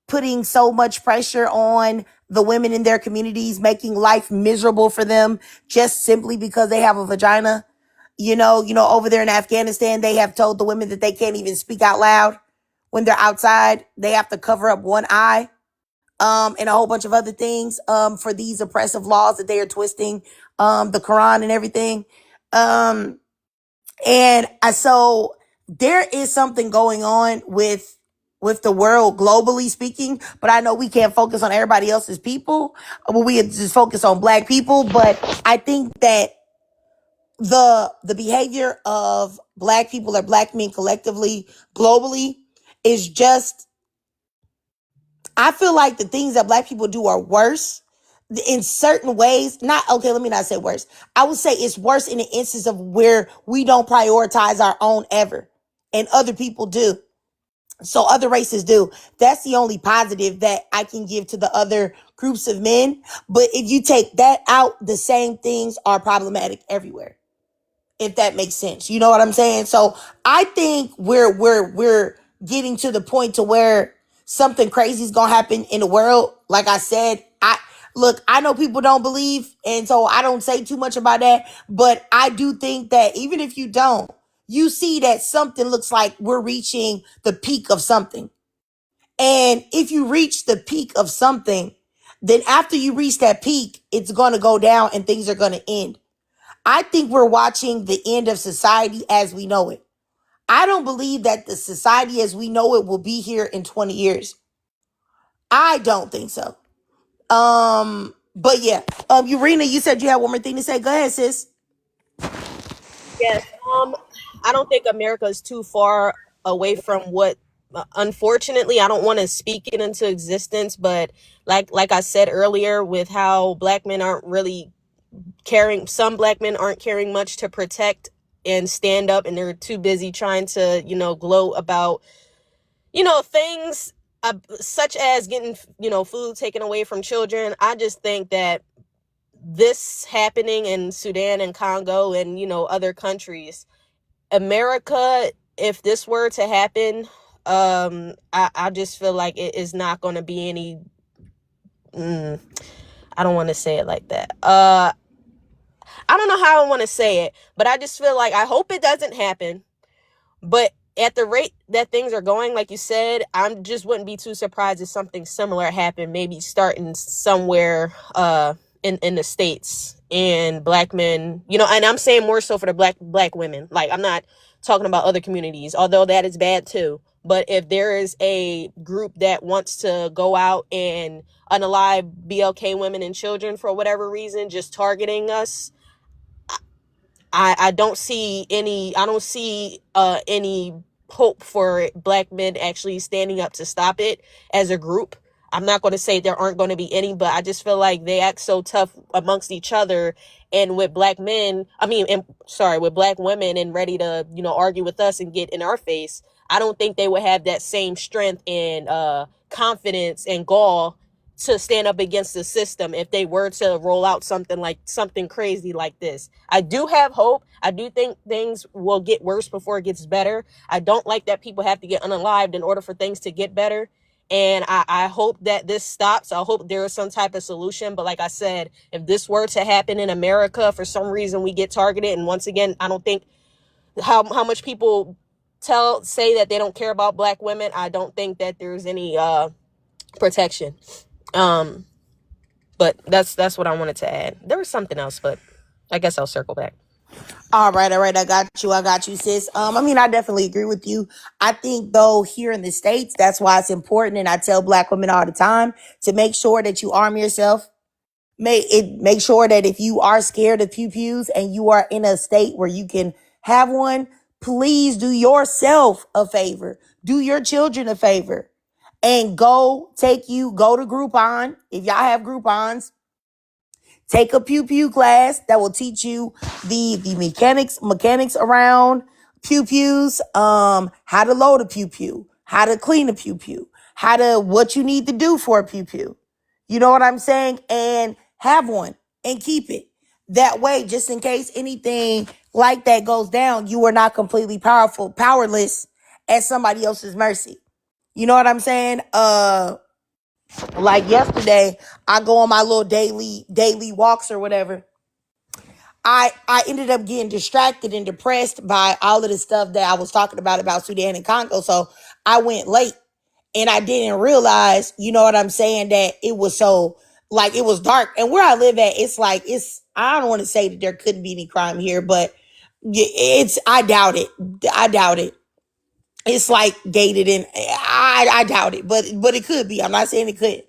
putting so much pressure on the women in their communities, making life miserable for them just simply because they have a vagina. Over there in Afghanistan, they have told the women that they can't even speak out loud when they're outside. They have to cover up one eye, and a whole bunch of other things, for these oppressive laws that they are twisting, the Quran and everything. So there is something going on with the world globally speaking, but I know we can't focus on everybody else's people. We just focus on black people, but I think that the behavior of black people or black men collectively globally is just, I feel like the things that black people do are worse in certain ways. Let me not say worse. I would say it's worse in the instance of where we don't prioritize our own ever and other people do. So other races do. That's the only positive that I can give to the other groups of men. But if you take that out, the same things are problematic everywhere, if that makes sense. You know what I'm saying? So I think we're getting to the point to where something crazy is gonna happen in the world. Like I said, I know people don't believe, and so I don't say too much about that. But I do think that even if you don't, you see that something looks like we're reaching the peak of something. And if you reach the peak of something, then after you reach that peak, it's gonna go down and things are gonna end. I think we're watching the end of society as we know it. I don't believe that the society as we know it will be here in 20 years. I don't think so. But yeah. Urena, you said you had one more thing to say. Go ahead, sis. Yes. I don't think America is too far away from what. Unfortunately, I don't want to speak it into existence, but like I said earlier, with how black men aren't really caring, some black men aren't caring much to protect and stand up, and they're too busy trying to, gloat about, things such as getting, food taken away from children. I just think that this happening in Sudan and Congo and, other countries, America, if this were to happen, I just feel like it is not going to be any, I don't want to say it like that. I don't know how I want to say it, but I just feel like I hope it doesn't happen. But at the rate that things are going, like you said, I just wouldn't be too surprised if something similar happened, maybe starting somewhere in the States, and black men, and I'm saying more so for the black women. Like, I'm not talking about other communities, although that is bad too. But if there is a group that wants to go out and unalive BLK women and children for whatever reason, just targeting us, I don't see any hope for black men actually standing up to stop it as a group. I'm not going to say there aren't going to be any, but I just feel like they act so tough amongst each other, and with black men, with black women, and ready to, argue with us and get in our face. I don't think they would have that same strength and confidence and gall to stand up against the system if they were to roll out something crazy like this. I do have hope. I do think things will get worse before it gets better. I don't like that people have to get unalived in order for things to get better. And I hope that this stops. I hope there is some type of solution. But like I said, if this were to happen in America, for some reason we get targeted. And once again, I don't think how much people say that they don't care about black women. I don't think that there's any protection. But that's what I wanted to add. There was something else, but I guess I'll circle back. All right. I got you, sis. I definitely agree with you. I think though, here in the States, that's why it's important. And I tell black women all the time to make sure that you arm yourself. Make sure that if you are scared of pew-pews and you are in a state where you can have one, please do yourself a favor. Do your children a favor. And go to Groupon. If y'all have Groupons, take a pew-pew class that will teach you the mechanics around pews, how to load a pew, how to clean a pew, what you need to do for a pew. You know what I'm saying? And have one and keep it. That way, just in case anything like that goes down, you are not completely powerless at somebody else's mercy. You know what I'm saying? Like yesterday, I go on my little daily walks or whatever. I ended up getting distracted and depressed by all of the stuff that I was talking about Sudan and Congo. So I went late and I didn't realize, you know what I'm saying, that it was so, like, it was dark. And where I live at, it's like, I don't want to say that there couldn't be any crime here, but I doubt it. I doubt it. It's like gated in. I doubt it, but it could be. I'm not saying it could.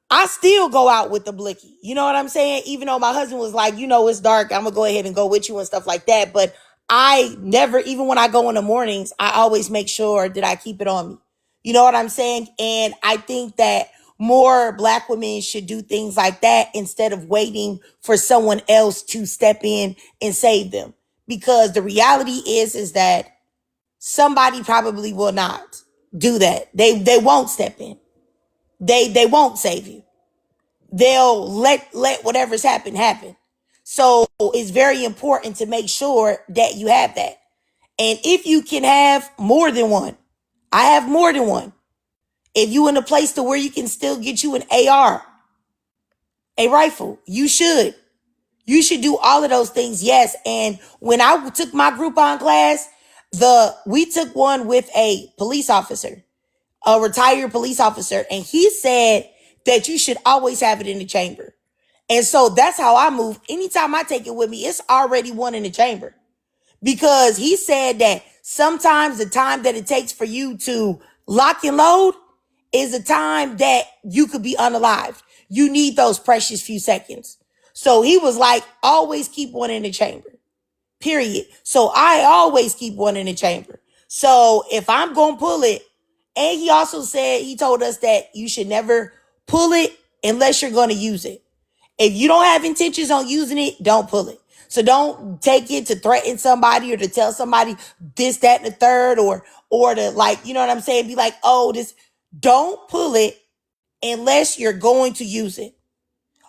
I still go out with the blicky. You know what I'm saying? Even though my husband was like, it's dark, I'm going to go ahead and go with you and stuff like that. But I never, even when I go in the mornings, I always make sure that I keep it on me. You know what I'm saying? And I think that more Black women should do things like that instead of waiting for someone else to step in and save them. Because the reality is that somebody probably will not do that. They won't step in. They won't save you. They'll let whatever's happen. So it's very important to make sure that you have that. And if you can have more than one, I have more than one. If you in a place to where you can still get you an AR, a rifle, you should. You should do all of those things, yes. And when I took my Groupon class, we took one with a police officer, a retired police officer, and he said that you should always have it in the chamber. And so that's how I move. Anytime I take it with me, it's already one in the chamber. Because he said that sometimes the time that it takes for you to lock and load is a time that you could be unalived. You need those precious few seconds. So he was like, always keep one in the chamber. Period. So I always keep one in the chamber. So if I'm going to pull it, and he told us that you should never pull it unless you're going to use it. If you don't have intentions on using it, don't pull it. So don't take it to threaten somebody or to tell somebody this, that, and the third, or to, like, you know what I'm saying? Be like, don't pull it unless you're going to use it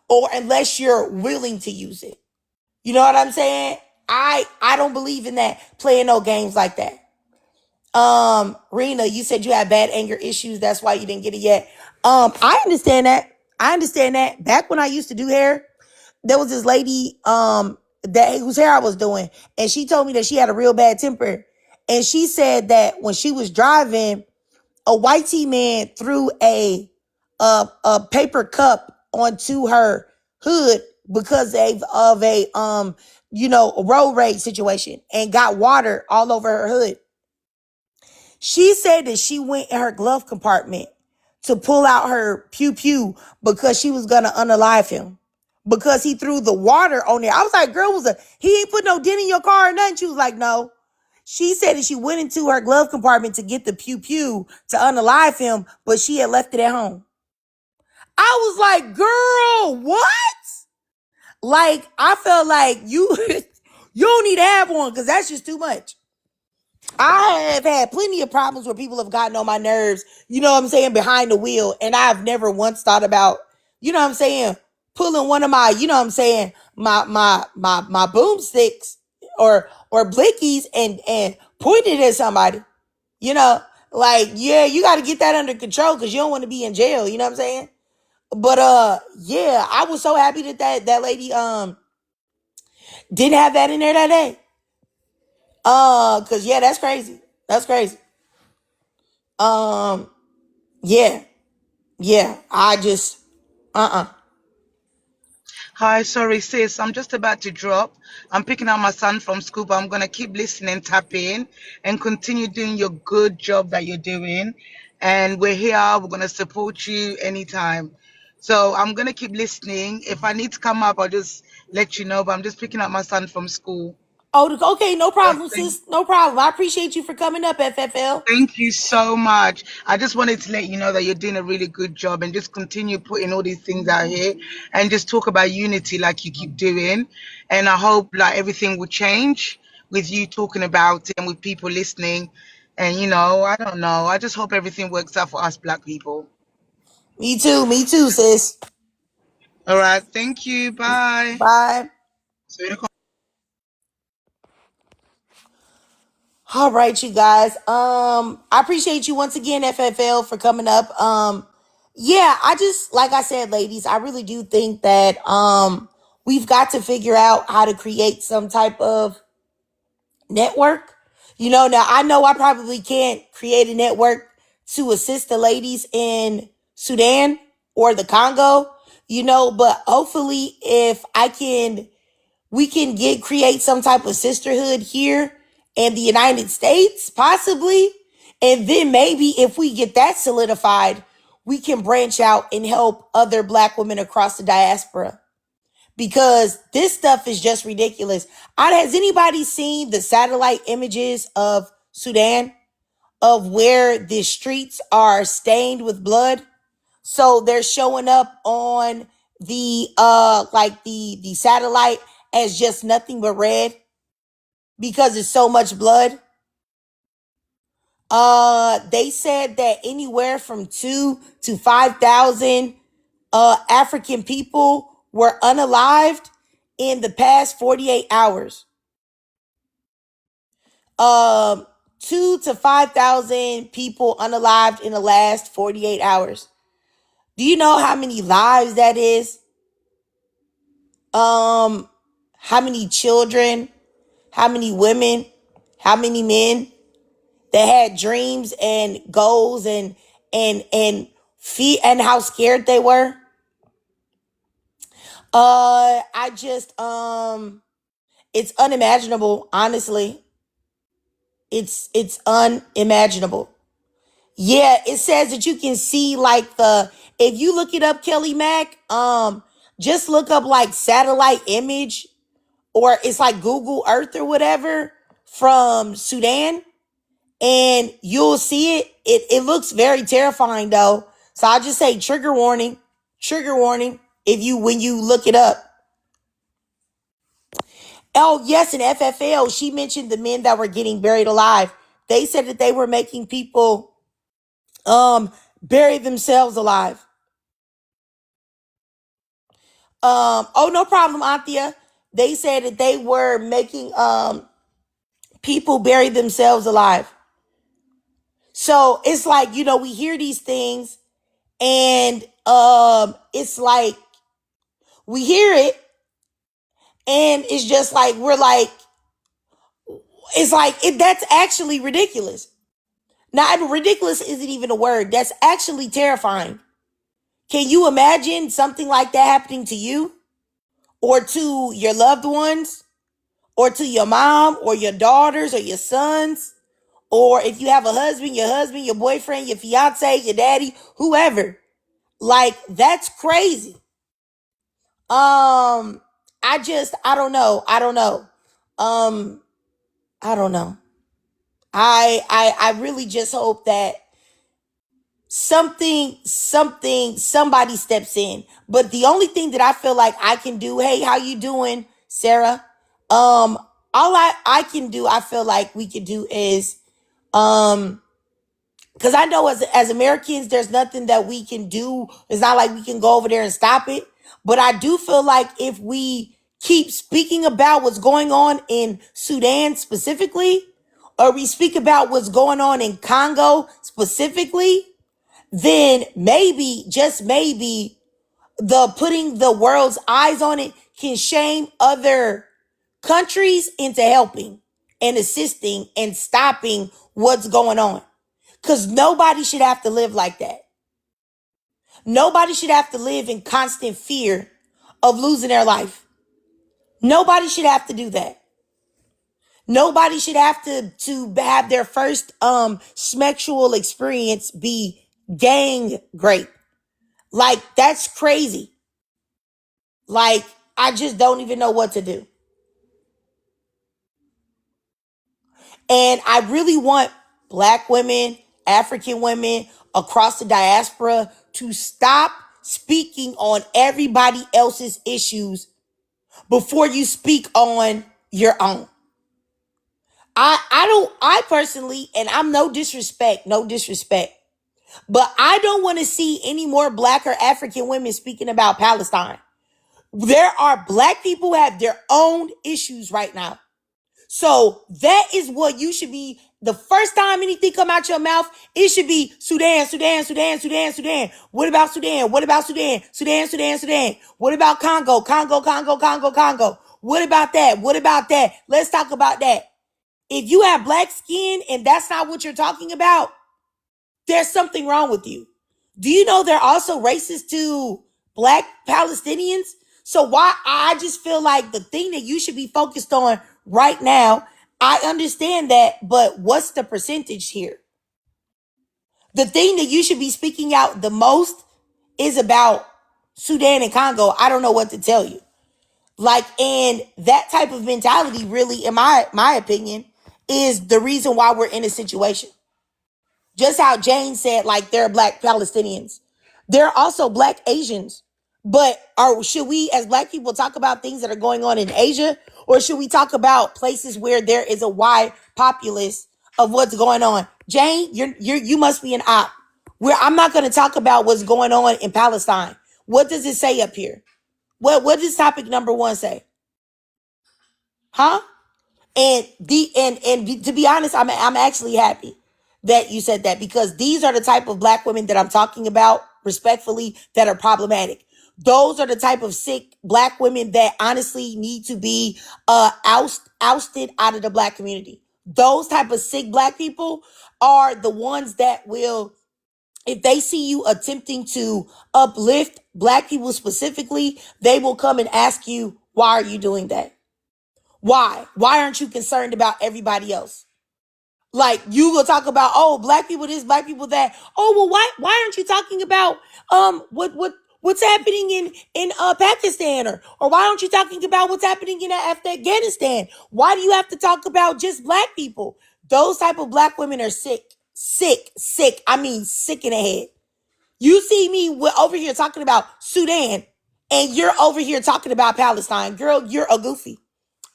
or unless you're willing to use it. You know what I'm saying? I don't believe in that, playing no games like that. Rena, you said you had bad anger issues. That's why you didn't get it yet. I understand that. Back when I used to do hair, there was this lady, whose hair I was doing, and she told me that she had a real bad temper. And she said that when she was driving, a white tee man threw a paper cup onto her hood because of a road rage situation and got water all over her hood. She said that she went in her glove compartment to pull out her pew because she was gonna unalive him because he threw the water on there. I was like, girl, he ain't put no dent in your car or nothing? She was like, no. She said that she went into her glove compartment to get the pew to unalive him, but she had left it at home. I was like, girl, what? Like, I felt like you don't need to have one because that's just too much. I have had plenty of problems where people have gotten on my nerves, you know what I'm saying, behind the wheel. And I've never once thought about, you know what I'm saying, pulling one of my, you know what I'm saying, my boomsticks or blickies and pointing at somebody. You know, like, yeah, you got to get that under control because you don't want to be in jail. You know what I'm saying? But yeah, I was so happy that lady didn't have that in there that day. Cause yeah, that's crazy. That's crazy. Yeah. I just, Hi, sorry, sis. I'm just about to drop. I'm picking up my son from school, but I'm going to keep listening, tap in, and continue doing your good job that you're doing. And we're here. We're going to support you anytime. So I'm going to keep listening. If I need to come up, I'll just let you know. But I'm just picking up my son from school. Oh, okay. No problem, sis. No problem. I appreciate you for coming up, FFL. Thank you so much. I just wanted to let you know that you're doing a really good job and just continue putting all these things out here and just talk about unity like you keep doing. And I hope like everything will change with you talking about it and with people listening. And you know, I don't know. I just hope everything works out for us Black people. Me too, sis. All right. Thank you. Bye. Bye. All right, you guys. I appreciate you once again, FFL, for coming up. Yeah, I just, like I said, ladies, I really do think that we've got to figure out how to create some type of network. You know I probably can't create a network to assist the ladies in Sudan or the Congo, but hopefully if we can create some type of sisterhood here in the United States, possibly. And then maybe if we get that solidified, we can branch out and help other Black women across the diaspora. Because this stuff is just ridiculous. Has anybody seen the satellite images of Sudan, of where the streets are stained with blood? So they're showing up on the the satellite as just nothing but red because it's so much blood. They said that anywhere from 2 to 5,000 African people were unalived in the past 48 hours. 2 to 5,000 people unalived in the last 48 hours. Do you know how many lives that is? How many children, how many women, how many men that had dreams and goals and feet, and how scared they were? I just it's unimaginable, honestly. It's unimaginable. Yeah, it says that you can see like if you look it up, Kelly Mac, just look up like satellite image, or it's like Google Earth or whatever from Sudan, and you'll see it. It looks very terrifying though. So I'll just say trigger warning when you look it up. Oh, yes, in FFL, she mentioned the men that were getting buried alive. They said that they were making people bury themselves alive. Oh, no problem, Anthea. They said that they were making people bury themselves alive. So it's like, we hear these things and it's like we hear it and it's just like that's actually ridiculous. Now, ridiculous isn't even a word. That's actually terrifying. Can you imagine something like that happening to you or to your loved ones or to your mom or your daughters or your sons? Or if you have a husband, your boyfriend, your fiance, your daddy, whoever. Like, that's crazy. I don't know. I don't know. I don't know. I really just hope that somebody steps in. But the only thing that I feel like I can do, hey, how you doing, Sarah? All I can do, I feel like we could do is, because I know as Americans, there's nothing that we can do. It's not like we can go over there and stop it. But I do feel like if we keep speaking about what's going on in Sudan specifically, or we speak about what's going on in Congo specifically, then maybe, just maybe, the putting the world's eyes on it can shame other countries into helping and assisting and stopping what's going on. Because nobody should have to live like that. Nobody should have to live in constant fear of losing their life. Nobody should have to do that. Nobody should have to have their first sexual experience be gang rape. Like, that's crazy. Like, I just don't even know what to do. And I really want Black women, African women across the diaspora to stop speaking on everybody else's issues before you speak on your own. I personally, and I'm no disrespect, but I don't want to see any more Black or African women speaking about Palestine. There are Black people who have their own issues right now. So that is what you should be. The first time anything come out your mouth, it should be Sudan, Sudan, Sudan, Sudan, Sudan. What about Sudan? What about Sudan? Sudan, Sudan, Sudan. What about Congo? Congo, Congo, Congo, Congo. What about that? What about that? Let's talk about that. If you have Black skin and that's not what you're talking about, there's something wrong with you. Do you know they're also racist to Black Palestinians? So why I just feel like the thing that you should be focused on right now, I understand that, but what's the percentage here? The thing that you should be speaking out the most is about Sudan and Congo. I don't know what to tell you. Like, and that type of mentality really, in my opinion, is the reason why we're in a situation. Just how Jane said, like, there are Black Palestinians. There are also Black Asians. But should we, as Black people, talk about things that are going on in Asia? Or should we talk about places where there is a wide populace of what's going on? Jane, you must be an op. Where I'm not going to talk about what's going on in Palestine. What does it say up here? What does topic number 1 say? Huh? And to be honest, I'm actually happy that you said that, because these are the type of Black women that I'm talking about, respectfully, that are problematic. Those are the type of sick Black women that honestly need to be ousted out of the Black community. Those type of sick Black people are the ones that will, if they see you attempting to uplift Black people specifically, they will come and ask you, why are you doing that? Why? Why aren't you concerned about everybody else? Like, you will talk about, oh, Black people this, Black people that. Oh, well, why aren't you talking about what's happening in Pakistan, or why aren't you talking about what's happening in Afghanistan? Why do you have to talk about just Black people? Those type of Black women are sick. I mean, sick in the head. You see me over here talking about Sudan, and you're over here talking about Palestine. Girl, you're a goofy.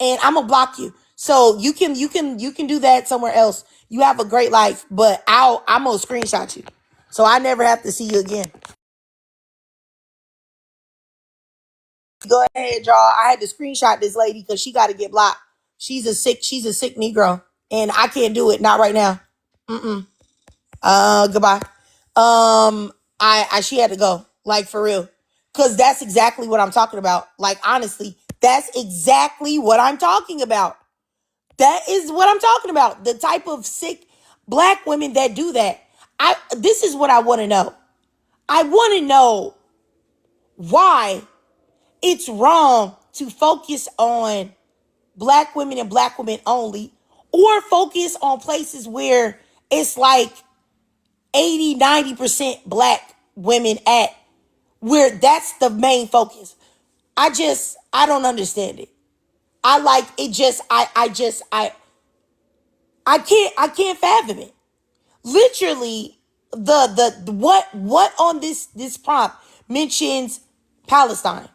And I'm gonna block you. So you can do that somewhere else. You have a great life, but I'm gonna screenshot you, so I never have to see you again. Go ahead, y'all. I had to screenshot this lady because she got to get blocked. She's a sick Negro, and I can't do it. Not right now. Goodbye. She had to go, like, for real, because that's exactly what I'm talking about. Like, honestly, that's exactly what I'm talking about. That is what I'm talking about. The type of sick Black women that do that. This is what I want to know. I want to know why it's wrong to focus on Black women and Black women only, or focus on places where it's like 80-90% Black women at, where that's the main focus. I don't understand it. I can't fathom it. Literally, the what on this prompt mentions Palestine.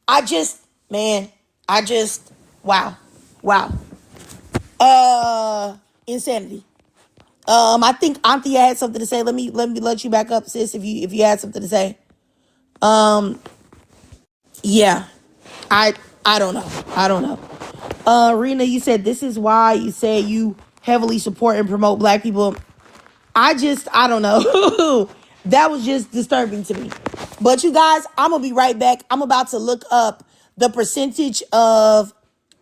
I just, man, wow. Insanity. I think Anthea had something to say. Let me let you back up, sis, if you had something to say. Yeah. I don't know. Rena, you said this is why you say you heavily support and promote Black people. I don't know. That was just disturbing to me. But you guys, I'm going to be right back. I'm about to look up the percentage of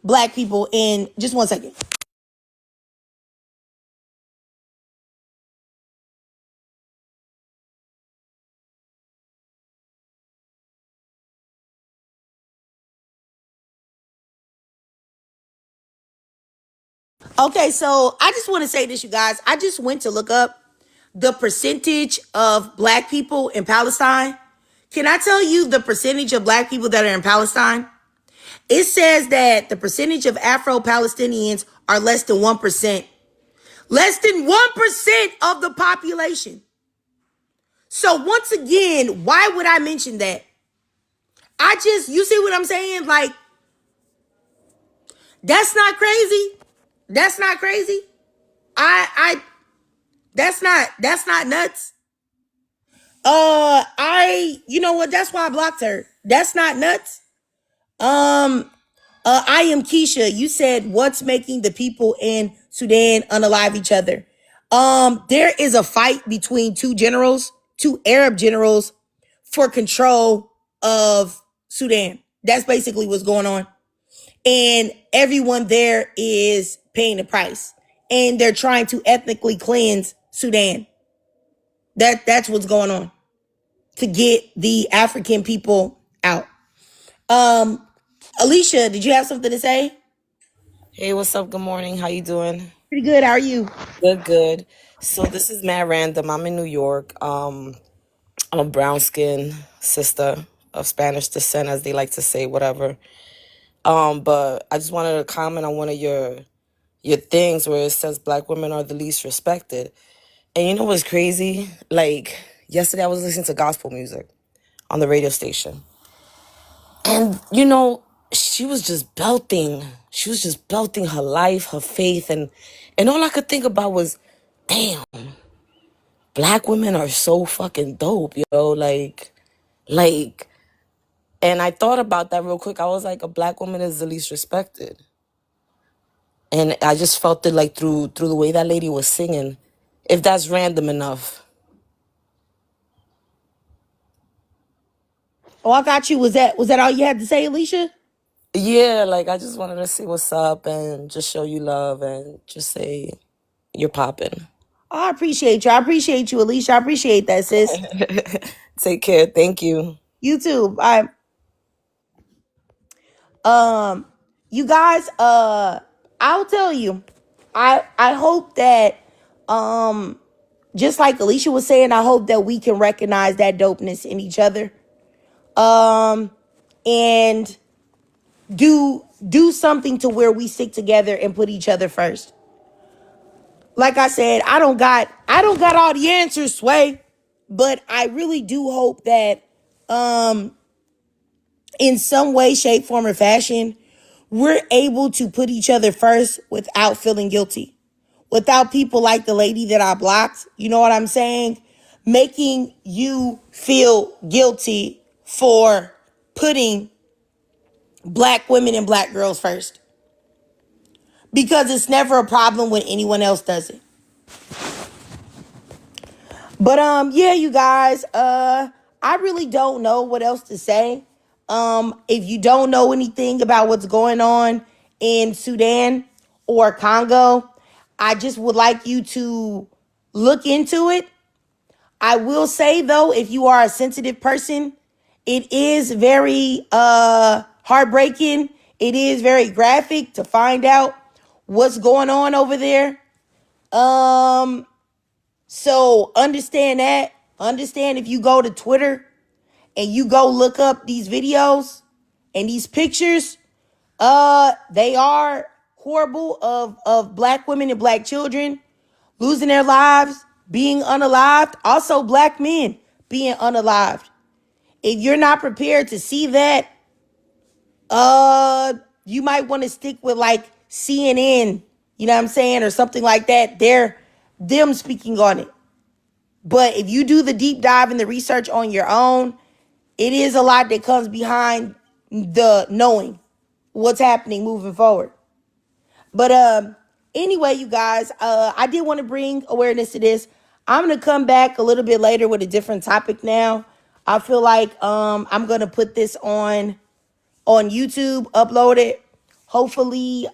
Black people in just 1 second. Okay, so I just want to say this, you guys. I just went to look up the percentage of Black people in Palestine. Can I tell you the percentage of Black people that are in Palestine? It says that the percentage of Afro-Palestinians are less than 1%. Less than 1% of the population. So once again, why would I mention that? You see what I'm saying? Like, That's not crazy. That's not crazy. I that's not nuts. You know what? That's why I blocked her. That's not nuts. I am Keisha. You said what's making the people in Sudan unalive each other? There is a fight between two Arab generals for control of Sudan. That's basically what's going on. And everyone there is paying the price. And they're trying to ethnically cleanse Sudan. That's what's going on to get the African people out. Alicia, did you have something to say? Hey, what's up? Good morning. How you doing? Pretty good. How are you? Good, good. So this is mad random. I'm in New York. I'm a brown skin sister of Spanish descent, as they like to say, whatever. But I just wanted to comment on one of your things where it says black women are the least respected. And you know what's crazy? Like yesterday I was listening to gospel music on the radio station. And she was just belting. She was just belting her life, her faith, and all I could think about was, damn, black women are so fucking dope, yo. Like, and I thought about that real quick. I was like, a black woman is the least respected. And I just felt it like through the way that lady was singing. If that's random enough. Oh, I got you. Was that all you had to say, Alicia? Yeah, like I just wanted to see what's up and just show you love and just say you're popping. Oh, I appreciate you. I appreciate you, Alicia. I appreciate that, sis. Take care. Thank you. You too. Bye. You guys, I'll tell you. I hope that just like Alicia was saying, I hope that we can recognize that dopeness in each other. And do something to where we stick together and put each other first. Like I said, I don't got all the answers, Sway, but I really do hope that in some way, shape, form, or fashion, we're able to put each other first without feeling guilty. Without people like the lady that I blocked, you know what I'm saying? Making you feel guilty for putting black women and black girls first. Because it's never a problem when anyone else does it. But yeah, you guys, I really don't know what else to say. If you don't know anything about what's going on in Sudan or Congo, I just would like you to look into it. I will say though, if you are a sensitive person, it is very heartbreaking. It is very graphic to find out what's going on over there. So understand that. Understand if you go to Twitter and you go look up these videos and these pictures, they are horrible of black women and black children losing their lives, being unalived. Also black men being unalived. If you're not prepared to see that, you might want to stick with like CNN, you know what I'm saying, or something like that. They're them speaking on it. But if you do the deep dive and the research on your own, it is a lot that comes behind the knowing what's happening moving forward. But anyway, you guys, I did want to bring awareness to this. I'm going to come back a little bit later with a different topic now. I feel like I'm going to put this on YouTube, upload it. Hopefully,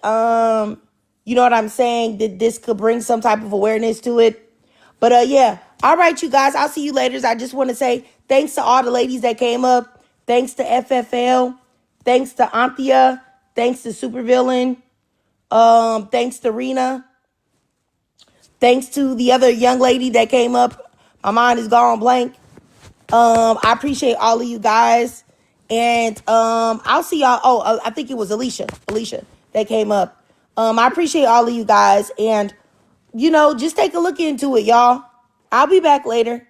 you know what I'm saying, that this could bring some type of awareness to it. But yeah. All right, you guys, I'll see you later. I just want to say thanks to all the ladies that came up. Thanks to FFL. Thanks to Anthea. Thanks to Supervillain. Thanks to Rena. Thanks to the other young lady that came up. My mind is gone blank. I appreciate all of you guys. And I'll see y'all. Oh, I think it was Alicia that came up. I appreciate all of you guys. And, just take a look into it, y'all. I'll be back later.